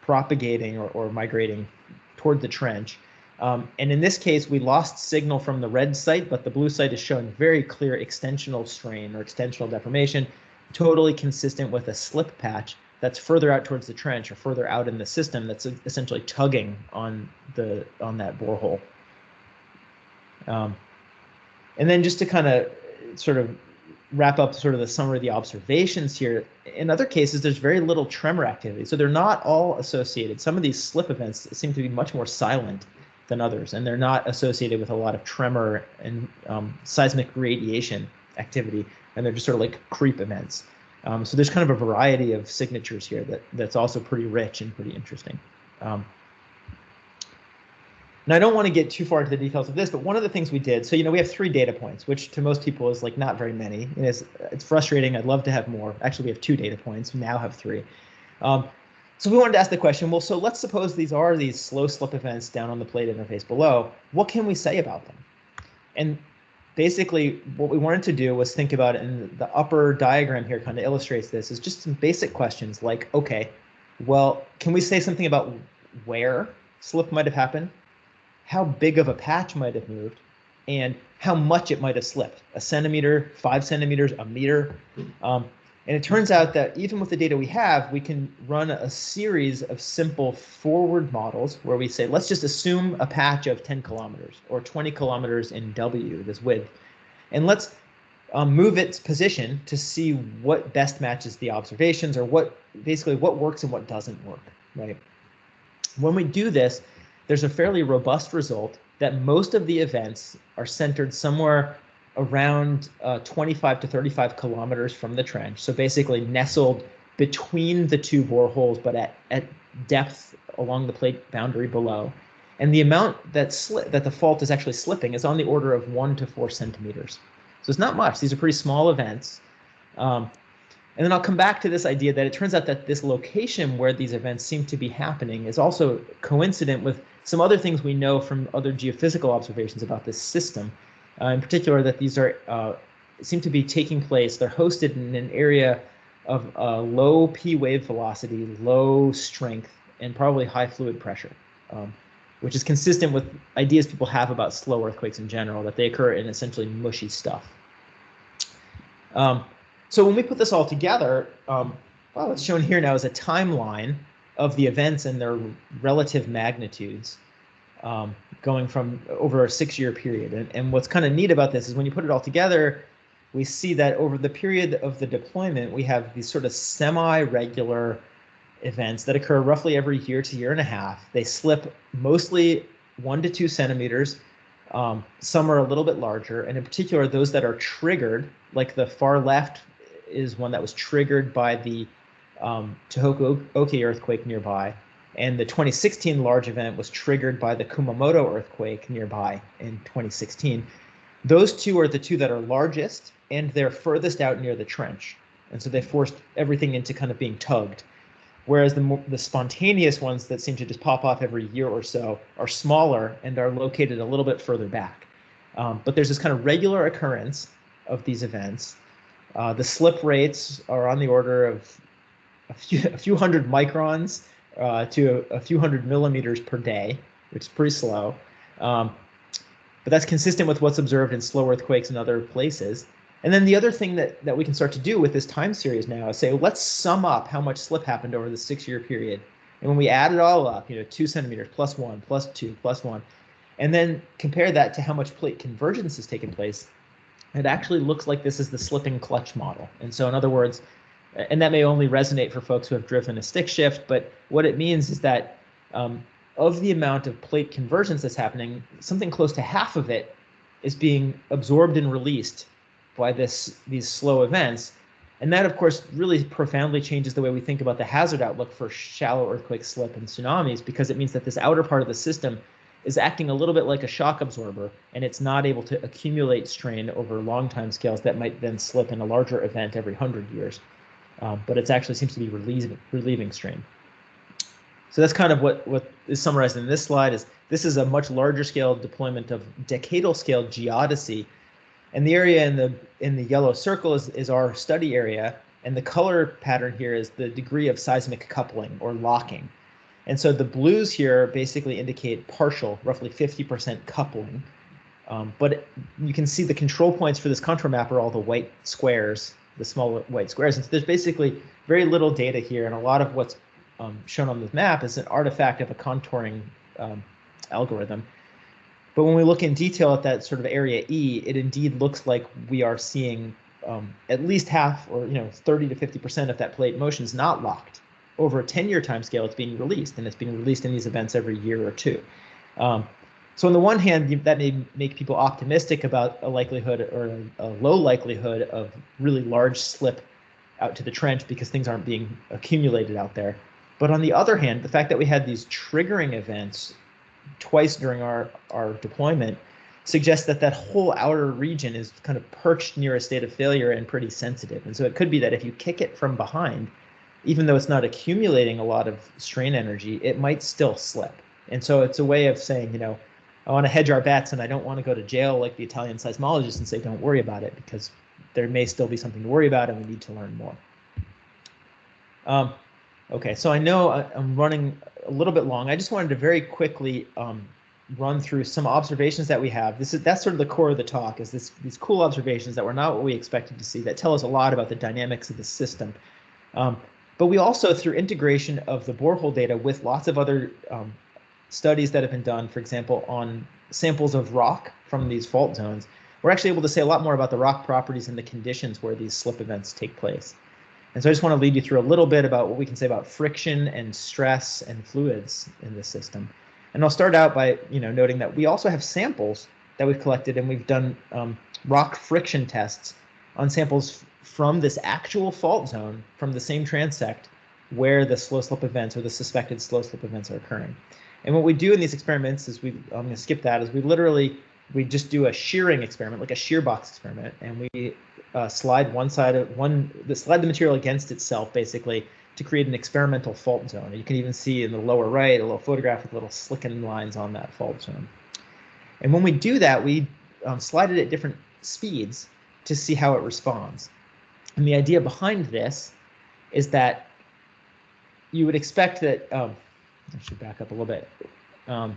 propagating or migrating toward the trench. And in this case, we lost signal from the red site, but the blue site is showing very clear extensional strain or extensional deformation, totally consistent with a slip patch that's further out towards the trench or further out in the system that's essentially tugging on that borehole. And then just to kind of sort of wrap up sort of the summary of the observations here, in other cases, there's very little tremor activity. So they're not all associated. Some of these slip events seem to be much more silent than others, and they're not associated with a lot of tremor and seismic radiation activity, and they're just sort of like creep events. So there's kind of a variety of signatures here that's also pretty rich and pretty interesting. Now, I don't want to get too far into the details of this, but one of the things we did, so we have 3 data points, which to most people is like not very many. And it's frustrating. I'd love to have more. Actually, we have 2 data points. We now have 3. So we wanted to ask the question, well, so let's suppose these are these slow slip events down on the plate interface below. What can we say about them? And basically, what we wanted to do was think about it, and the upper diagram here kind of illustrates this, is just some basic questions like, okay, well, can we say something about where slip might have happened? How big of a patch might have moved, and how much it might have slipped, 1 centimeter, 5 centimeters, a meter. And it turns out that even with the data we have, we can run a series of simple forward models where we say, let's just assume a patch of 10 kilometers or 20 kilometers in W, this width, and let's move its position to see what best matches the observations, or basically what works and what doesn't work, right? When we do this, there's a fairly robust result that most of the events are centered somewhere around 25 to 35 kilometers from the trench. So basically nestled between the 2 boreholes, but at depth along the plate boundary below. And the amount that the fault is actually slipping is on the order of 1 to 4 centimeters. So it's not much. These are pretty small events. And then I'll come back to this idea that it turns out that this location where these events seem to be happening is also coincident with some other things we know from other geophysical observations about this system. In particular, that these seem to be taking place. They're hosted in an area of low P wave velocity, low strength, and probably high fluid pressure, which is consistent with ideas people have about slow earthquakes in general, that they occur in essentially mushy stuff. So when we put this all together, what's shown here now is a timeline of the events and their relative magnitudes, going from over a 6-year period. And what's kind of neat about this is when you put it all together, we see that over the period of the deployment, we have these sort of semi-regular events that occur roughly every year to year and a half. They slip mostly 1 to 2 centimeters. Some are a little bit larger, and in particular, those that are triggered, like the far left is one that was triggered by the Tohoku Oki earthquake nearby, and the 2016 large event was triggered by the Kumamoto earthquake nearby in 2016. Those 2 are the 2 that are largest, and they're furthest out near the trench, and so they forced everything into kind of being tugged. Whereas the spontaneous ones that seem to just pop off every year or so are smaller and are located a little bit further back. But there's this kind of regular occurrence of these events. The slip rates are on the order of a few hundred microns to a few hundred millimeters per day, which is pretty slow. But that's consistent with what's observed in slow earthquakes in other places. And then the other thing that we can start to do with this time series now is say, well, let's sum up how much slip happened over the 6-year period. And when we add it all up, 2 centimeters plus 1 plus 2 plus 1, and then compare that to how much plate convergence has taken place, it actually looks like this is the slipping clutch model. And so in other words, and that may only resonate for folks who have driven a stick shift, but what it means is that of the amount of plate convergence that's happening, something close to half of it is being absorbed and released by these slow events. And that, of course, really profoundly changes the way we think about the hazard outlook for shallow earthquake slip and tsunamis, because it means that this outer part of the system is acting a little bit like a shock absorber, and it's not able to accumulate strain over long time scales that might then slip in a larger event every 100 years. But it actually seems to be relieving strain. So that's kind of what is summarized in this slide. This is a much larger scale deployment of decadal scale geodesy. And the area in the yellow circle is our study area, and the color pattern here is the degree of seismic coupling or locking. And so the blues here basically indicate partial, roughly 50% coupling. But you can see the control points for this contour map are all the white squares, the small white squares. And so there's basically very little data here, and a lot of what's shown on this map is an artifact of a contouring algorithm. But when we look in detail at that sort of area E, it indeed looks like we are seeing at least half, or 30 to 50% of that plate motion is not locked. Over a 10-year time scale, it's being released, and it's being released in these events every year or two. So on the one hand, that may make people optimistic about a likelihood or a low likelihood of really large slip out to the trench because things aren't being accumulated out there. But on the other hand, the fact that we had these triggering events twice during our deployment suggests that whole outer region is kind of perched near a state of failure and pretty sensitive. And so it could be that if you kick it from behind, even though it's not accumulating a lot of strain energy, it might still slip. And so it's a way of saying, I want to hedge our bets, and I don't want to go to jail like the Italian seismologists and say, don't worry about it, because there may still be something to worry about and we need to learn more. Okay, so I know I'm running a little bit long. I just wanted to very quickly run through some observations that we have. That's sort of the core of the talk, is these cool observations that were not what we expected to see, that tell us a lot about the dynamics of the system. But we also, through integration of the borehole data with lots of other studies that have been done, for example, on samples of rock from these fault zones, we're actually able to say a lot more about the rock properties and the conditions where these slip events take place. And so I just want to lead you through a little bit about what we can say about friction and stress and fluids in this system. And I'll start out by noting that we also have samples that we've collected, and we've done rock friction tests on samples from this actual fault zone from the same transect where the slow slip events or the suspected slow slip events are occurring. And what we do in these experiments is I'm going to skip that, is we just do a shearing experiment, like a shear box experiment, and we slide slide the material against itself basically to create an experimental fault zone. And you can even see in the lower right a little photograph with little slicken lines on that fault zone. And when we do that, we slide it at different speeds to see how it responds. And the idea behind this is that you would expect that, I should back up a little bit to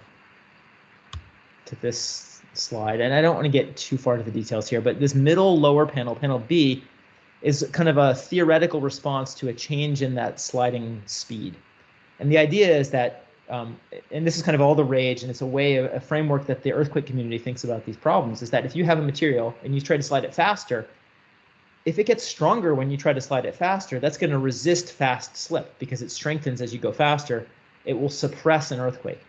this slide, and I don't want to get too far into the details here, but this middle lower panel, panel B, is kind of a theoretical response to a change in that sliding speed. And the idea is that, and this is kind of all the rage, and it's a framework that the earthquake community thinks about these problems, is that if you have a material and you try to slide it faster, if it gets stronger when you try to slide it faster, that's going to resist fast slip because it strengthens as you go faster. It will suppress an earthquake.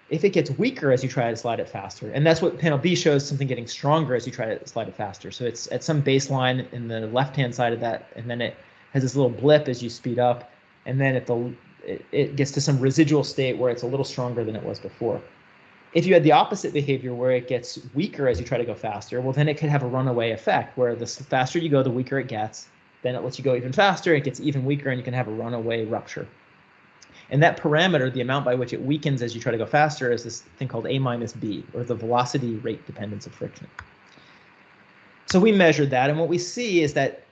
If it gets weaker as you try to slide it faster, and that's what panel B shows, something getting stronger as you try to slide it faster. So it's at some baseline in the left-hand side of that, and then it has this little blip as you speed up, and then it gets to some residual state where it's a little stronger than it was before. If you had the opposite behavior where it gets weaker as you try to go faster, well, then it could have a runaway effect where the faster you go, the weaker it gets. Then it lets you go even faster, it gets even weaker, and you can have a runaway rupture. And that parameter, the amount by which it weakens as you try to go faster, is this thing called A minus B, or the velocity rate dependence of friction. So we measured that, and what we see is that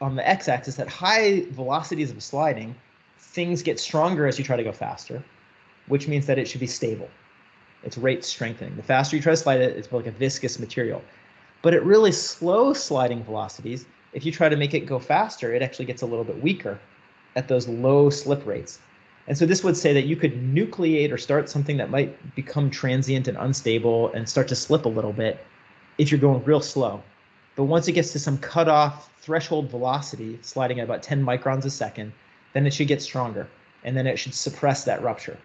on the x-axis, at high velocities of sliding, things get stronger as you try to go faster, which means that it should be stable. It's rate strengthening. The faster you try to slide it, it's like a viscous material. But at really slow sliding velocities, if you try to make it go faster, it actually gets a little bit weaker at those low slip rates. And so this would say that you could nucleate or start something that might become transient and unstable and start to slip a little bit if you're going real slow. But once it gets to some cutoff threshold velocity, sliding at about 10 microns a second, then it should get stronger, and then it should suppress that rupture.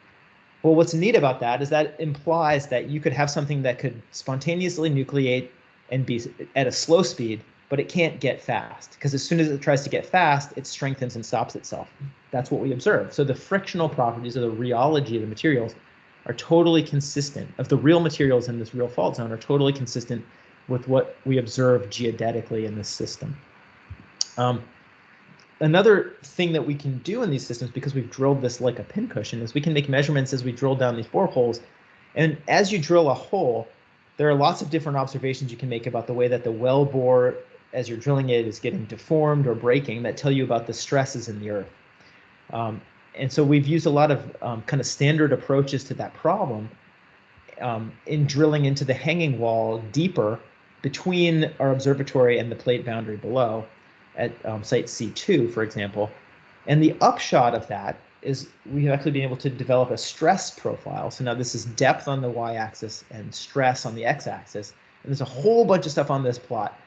Well, what's neat about that is that implies that you could have something that could spontaneously nucleate and be at a slow speed, but it can't get fast, because as soon as it tries to get fast, it strengthens and stops itself. That's what we observe. So the frictional properties or the rheology of the materials are totally consistent, of the real materials in this real fault zone are totally consistent with what we observe geodetically in this system. Another thing that we can do in these systems, because we've drilled this like a pincushion, is we can make measurements as we drill down these boreholes. And as you drill a hole, there are lots of different observations you can make about the way that the well bore, as you're drilling it, is getting deformed or breaking, that tell you about the stresses in the earth. And so we've used a lot of kind of standard approaches to that problem in drilling into the hanging wall deeper between our observatory and the plate boundary below at site C2, for example. And the upshot of that is we've actually been able to develop a stress profile. So now this is depth on the y-axis and stress on the x-axis. And there's a whole bunch of stuff on this plot.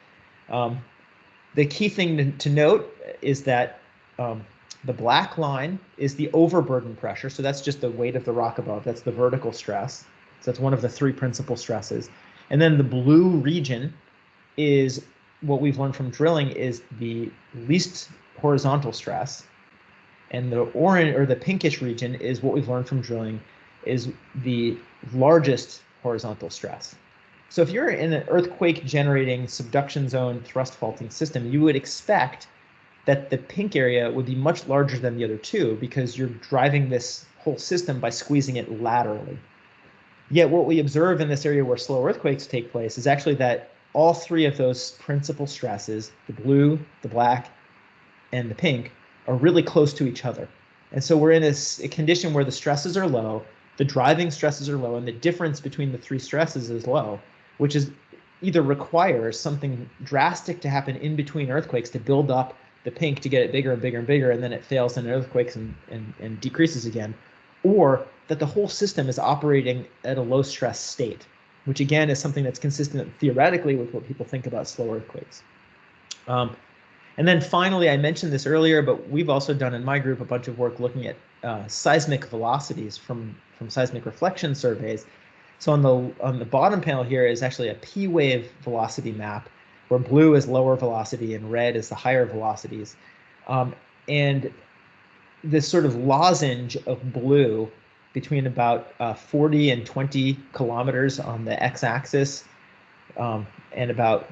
The key thing to note is that the black line is the overburden pressure. So that's just the weight of the rock above. That's the vertical stress. So that's one of the three principal stresses. And then the blue region is what we've learned from drilling is the least horizontal stress. And the orange or the pinkish region is what we've learned from drilling is the largest horizontal stress. So if you're in an earthquake generating subduction zone thrust faulting system, you would expect that the pink area would be much larger than the other two because you're driving this whole system by squeezing it laterally. Yet what we observe in this area where slow earthquakes take place is actually that all three of those principal stresses, the blue, the black, and the pink, are really close to each other. And so we're in a condition where the stresses are low, the driving stresses are low, and the difference between the three stresses is low, which is either requires something drastic to happen in between earthquakes to build up the pink to get it bigger and bigger and bigger, and then it fails in earthquakes and decreases again, or that the whole system is operating at a low stress state, which again is something that's consistent theoretically with what people think about slow earthquakes. And then finally, I mentioned this earlier, but we've also done in my group a bunch of work looking at seismic velocities from seismic reflection surveys. So on the bottom panel here is actually a P wave velocity map, where blue is lower velocity and red is the higher velocities. And this sort of lozenge of blue between about 40 and 20 kilometers on the x-axis and about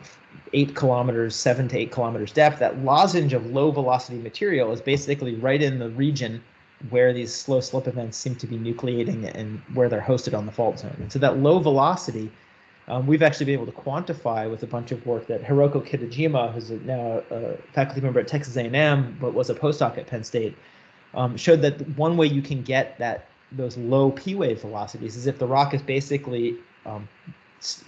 8 kilometers, 7 to 8 kilometers depth, that lozenge of low velocity material is basically right in the region where these slow slip events seem to be nucleating and where they're hosted on the fault zone. And so that low velocity, we've actually been able to quantify with a bunch of work that Hiroko Kitajima, who's now a faculty member at Texas A&M, but was a postdoc at Penn State, showed that one way you can get those low P wave velocities is if the rock has basically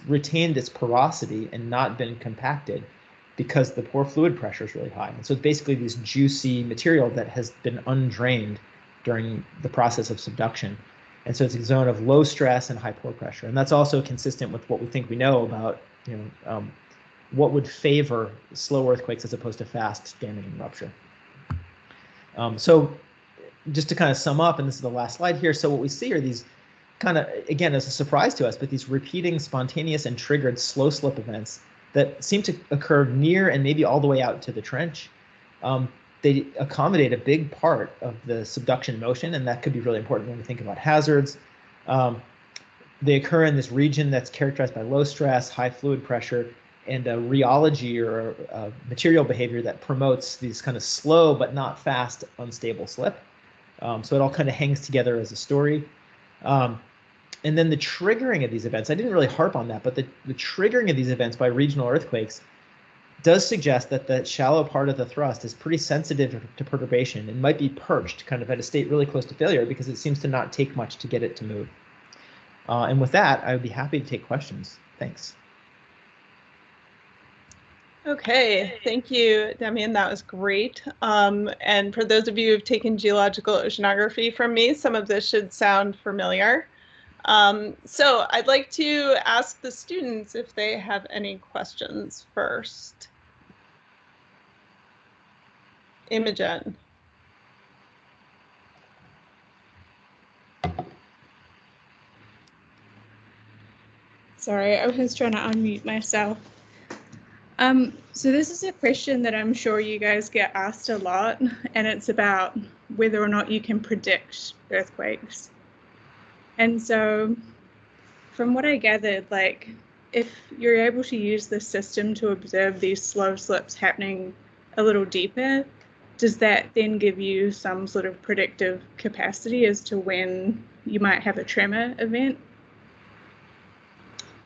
retained its porosity and not been compacted because the pore fluid pressure is really high. And so it's basically this juicy material that has been undrained during the process of subduction. And so it's a zone of low stress and high pore pressure. And that's also consistent with what we think we know about what would favor slow earthquakes as opposed to fast damming and rupture. So just to kind of sum up, and this is the last slide here, so what we see are these kind of, again, as a surprise to us, but these repeating spontaneous and triggered slow slip events that seem to occur near and maybe all the way out to the trench. They accommodate a big part of the subduction motion, and that could be really important when we think about hazards. They occur in this region that's characterized by low stress, high fluid pressure, and a rheology or a material behavior that promotes these kind of slow but not fast, unstable slip. So it all kind of hangs together as a story. And then the triggering of these events, I didn't really harp on that, but the triggering of these events by regional earthquakes does suggest that the shallow part of the thrust is pretty sensitive to perturbation and might be perched kind of at a state really close to failure because it seems to not take much to get it to move. And with that, I would be happy to take questions. Thanks. Okay, thank you, Demian. That was great. And for those of you who've taken geological oceanography from me, some of this should sound familiar. So I'd like to ask the students if they have any questions first. Imogen. Sorry, I was trying to unmute myself. So this is a question that I'm sure you guys get asked a lot, and it's about whether or not you can predict earthquakes. And so from what I gathered, like, if you're able to use the system to observe these slow slips happening a little deeper, does that then give you some sort of predictive capacity as to when you might have a tremor event?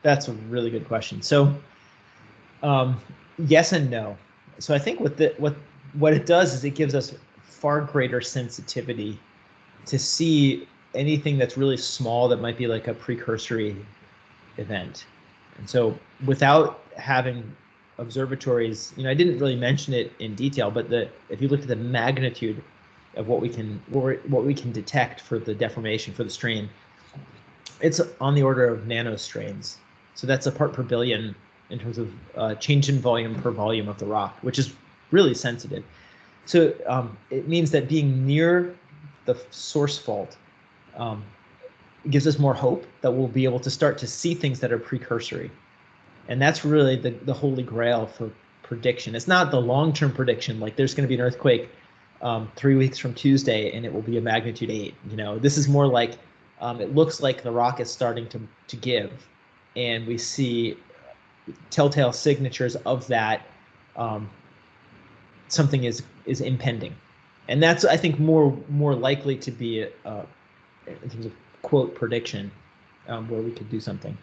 That's a really good question. So, yes and no. So I think what it does is it gives us far greater sensitivity to see anything that's really small that might be like a precursory event. And so without having observatories, I didn't really mention it in detail, but if you look at the magnitude of what we can detect for the deformation, for the strain, it's on the order of nanostrains. So that's a part per billion in terms of change in volume per volume of the rock, which is really sensitive. So it means that being near the source fault gives us more hope that we'll be able to start to see things that are precursory. And that's really the holy grail for prediction. It's not the long-term prediction, like there's going to be an earthquake 3 weeks from Tuesday and it will be a magnitude 8. This is more like it looks like the rock is starting to give, and we see telltale signatures of that something is impending. And that's, I think, more likely to be in terms of quote prediction, where we could do something.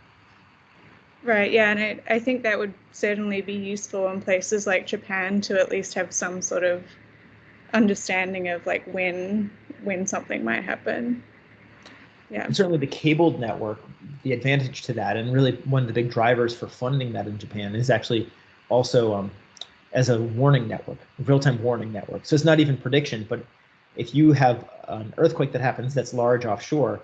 Right, yeah, and I think that would certainly be useful in places like Japan to at least have some sort of understanding of like when something might happen. Yeah. And certainly the cabled network, the advantage to that, and really one of the big drivers for funding that in Japan is actually also as a warning network, real-time warning network. So it's not even prediction, but if you have an earthquake that happens that's large offshore,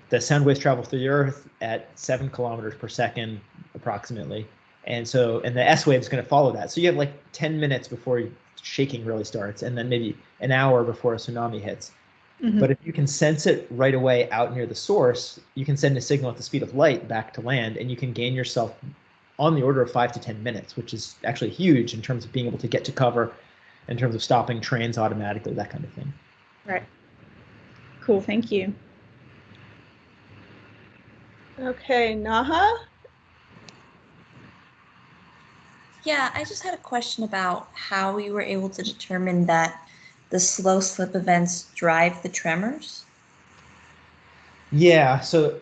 the sound waves travel through the earth at 7 kilometers per second approximately. And the S wave is going to follow that. So you have like 10 minutes before shaking really starts, and then maybe an hour before a tsunami hits. Mm-hmm. But if you can sense it right away out near the source, you can send a signal at the speed of light back to land, and you can gain yourself on the order of 5 to 10 minutes, which is actually huge in terms of being able to get to cover, in terms of stopping trains automatically, that kind of thing. Right. Cool, thank you. Okay, Naha? Yeah, I just had a question about how we were able to determine that the slow slip events drive the tremors. Yeah, so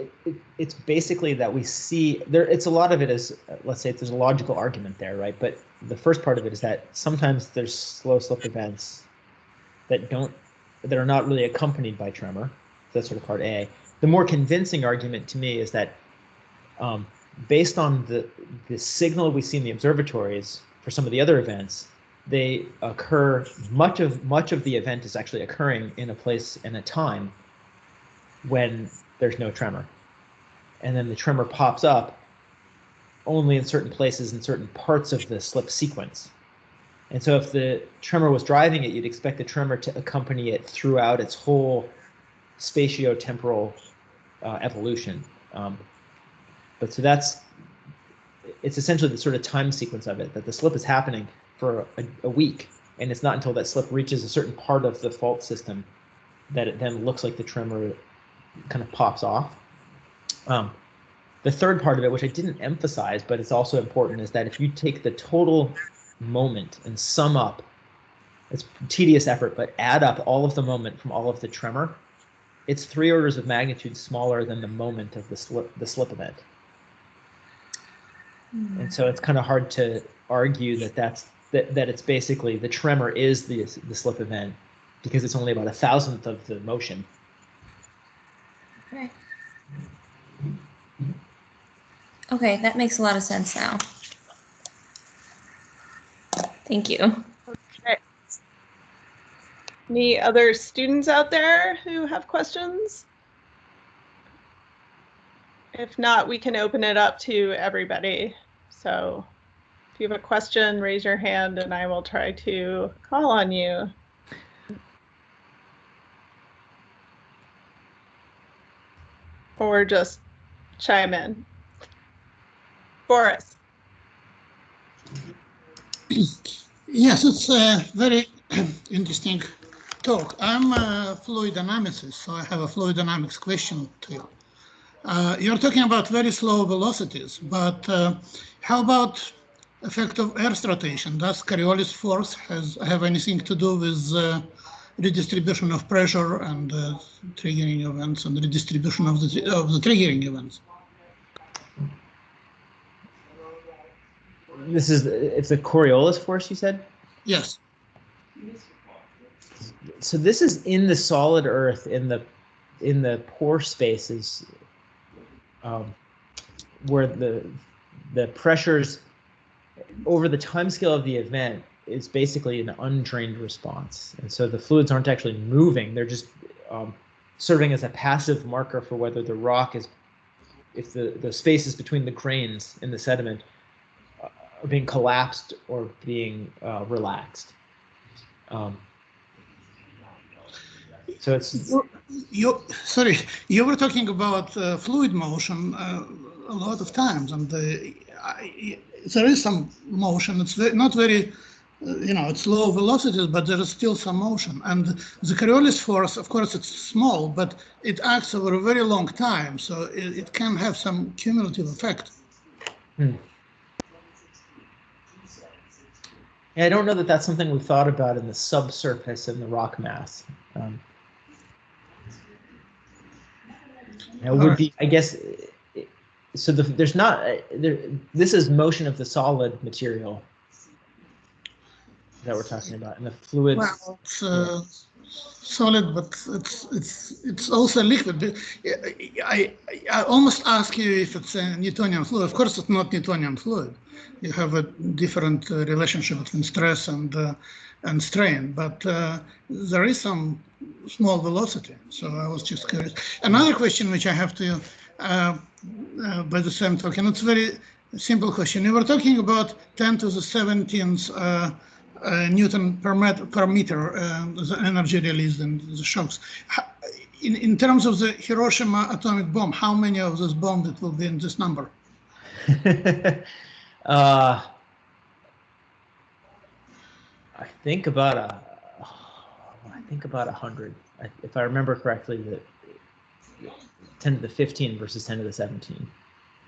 it's basically that we see there. It's a lot of it is, let's say, there's a logical argument there, right? But the first part of it is that sometimes there's slow slip events that are not really accompanied by tremor. That's sort of part A. The more convincing argument to me is that based on the signal we see in the observatories for some of the other events, they occur. Much of the event is actually occurring in a place and a time when there's no tremor, and then the tremor pops up only in certain places in certain parts of the slip sequence. And so if the tremor was driving it, you'd expect the tremor to accompany it throughout its whole spatio-temporal evolution. But so it's essentially the sort of time sequence of it, that the slip is happening for a week, and it's not until that slip reaches a certain part of the fault system that it then looks like the tremor kind of pops off. The third part of it, which I didn't emphasize, but it's also important, is that if you take the total moment and sum up, it's tedious effort, but add up all of the moment from all of the tremor, it's 3 orders of magnitude smaller than the moment of the slip event. And so it's kind of hard to argue that it's basically the tremor is the slip event, because it's only about 1,000th of the motion. Okay, that makes a lot of sense now. Thank you. Okay. Any other students out there who have questions? If not, we can open it up to everybody. So if you have a question, raise your hand and I will try to call on you. Or just chime in. Boris. Yes, it's a very interesting talk. I'm a fluid dynamicist, so I have a fluid dynamics question to you. You're talking about very slow velocities, but how about effect of Earth rotation? Does Coriolis force have anything to do with redistribution of pressure and triggering events and redistribution of the triggering events? It's a Coriolis force, you said? Yes. So this is in the solid Earth, in the pore spaces, where the pressures over the time scale of the event is basically an untrained response, and so the fluids aren't actually moving; they're just serving as a passive marker for whether the rock is, if the spaces between the grains in the sediment are being collapsed or being relaxed. So it's sorry, you were talking about fluid motion a lot of times, and there is some motion. It's not very, it's low velocities, but there is still some motion. And the Coriolis force, of course, it's small, but it acts over a very long time, so it can have some cumulative effect. Yeah, I don't know that that's something we've thought about in the subsurface in the rock mass. It would be, I guess, so there's not, this is motion of the solid material that we're talking about, and the fluids. Well, it's solid, but it's also liquid. I almost ask you if it's a Newtonian fluid. Of course, it's not Newtonian fluid. You have a different relationship between stress and strain, but there is some small velocity. So I was just curious. Another question which I have to you by the same token, it's a very simple question. You were talking about 10 to the 17th Newton per meter, the energy released in the shocks. In terms of the Hiroshima atomic bomb, how many of those bombs it will be in this number? I think about 100. If I remember correctly, that 10 to the 15 versus 10 to the 17.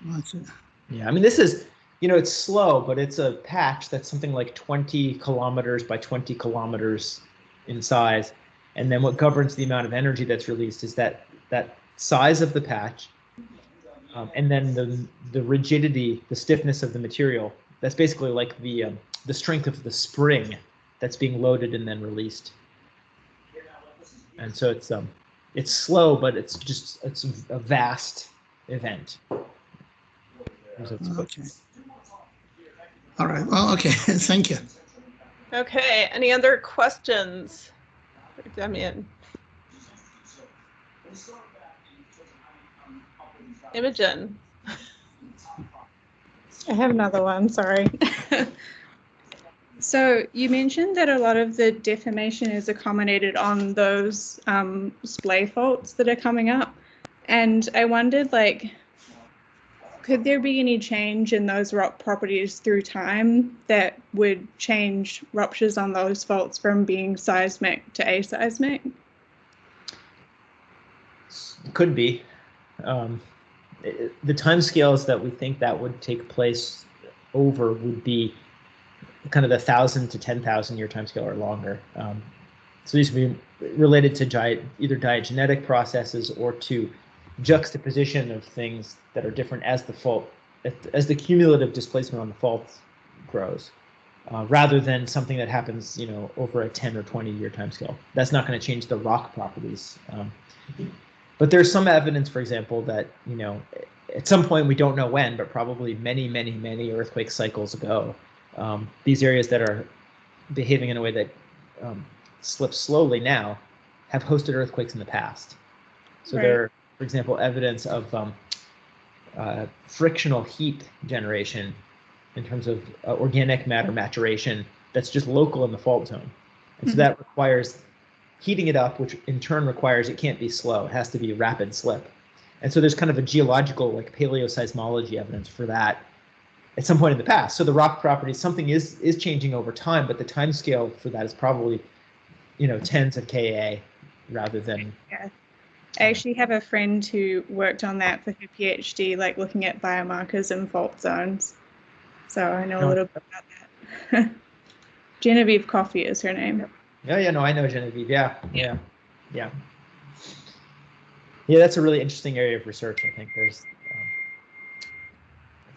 That's it. Yeah, I mean, this is, it's slow, but it's a patch that's something like 20 kilometers by 20 kilometers in size. And then what governs the amount of energy that's released is that size of the patch, and then the rigidity, the stiffness of the material. That's basically like the strength of the spring that's being loaded and then released. And so it's slow, but it's a vast event. Okay. All right. Well, okay. Thank you. Okay. Any other questions for Demian? Imogen. I have another one, sorry. So you mentioned that a lot of the deformation is accommodated on those splay faults that are coming up. And I wondered, could there be any change in those rock properties through time that would change ruptures on those faults from being seismic to aseismic? Could be. The timescales that we think that would take place over would be kind of the 1,000 to 10,000 year timescale or longer. So these would be related to either diagenetic processes or to juxtaposition of things that are different as the cumulative displacement on the fault grows, rather than something that happens, over a 10 or 20 year timescale. That's not going to change the rock properties. But there's some evidence, for example, that, at some point, we don't know when, but probably many, many, many earthquake cycles ago, these areas that are behaving in a way that slips slowly now have hosted earthquakes in the past. So there are, for example, evidence of frictional heat generation in terms of organic matter maturation that's just local in the fault zone. And so that requires heating it up, which in turn requires it can't be slow. It has to be rapid slip. And so there's kind of a geological, like paleoseismology evidence for that at some point in the past. So the rock properties, something is changing over time, but the time scale for that is probably, tens of Ka rather than. Yeah. I actually have a friend who worked on that for her PhD, like looking at biomarkers and fault zones. So I know a little bit about that. Genevieve Coffey is her name. Yeah, no, I know Genevieve. Yeah. Yeah, that's a really interesting area of research. I think it's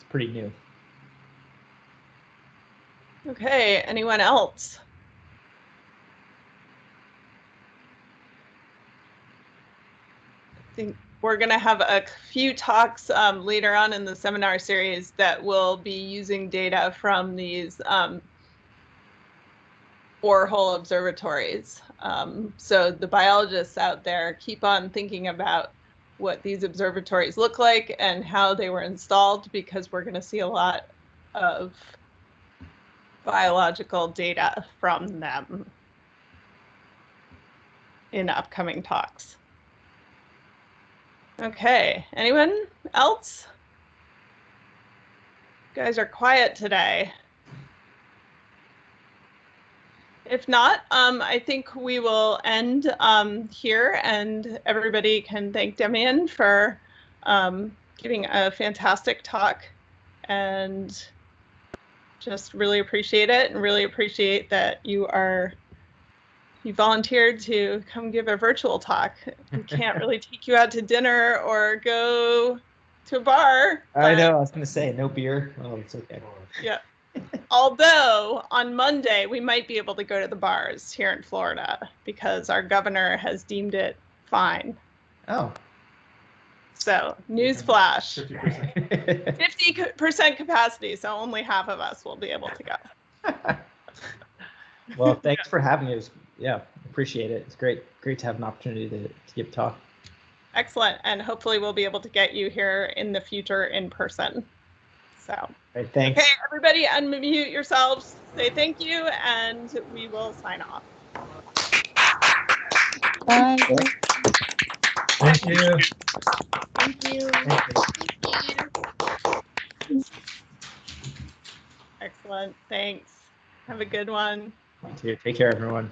pretty new. Okay, anyone else? I think we're going to have a few talks later on in the seminar series that will be using data from these borehole observatories. So the biologists out there keep on thinking about what these observatories look like and how they were installed, because we're going to see a lot of biological data from them in upcoming talks. Okay, anyone else? You guys are quiet today. If not, I think we will end here, and everybody can thank Demian for giving a fantastic talk, and just really appreciate it, and really appreciate that you volunteered to come give a virtual talk. We can't really take you out to dinner or go to a bar. I know, I was going to say, no beer. Oh, it's okay. Yeah. Although on Monday, we might be able to go to the bars here in Florida because our governor has deemed it fine. Oh. So, newsflash. 50%. 50% capacity, so only half of us will be able to go. Well, thanks for having us. Yeah, appreciate it. It's great to have an opportunity to give a talk. Excellent, and hopefully we'll be able to get you here in the future in person. So, right, thanks. Okay, everybody unmute yourselves, say thank you, and we will sign off. Bye. Thank you. Thank you. Excellent, thanks. Have a good one. You too. Take care, everyone.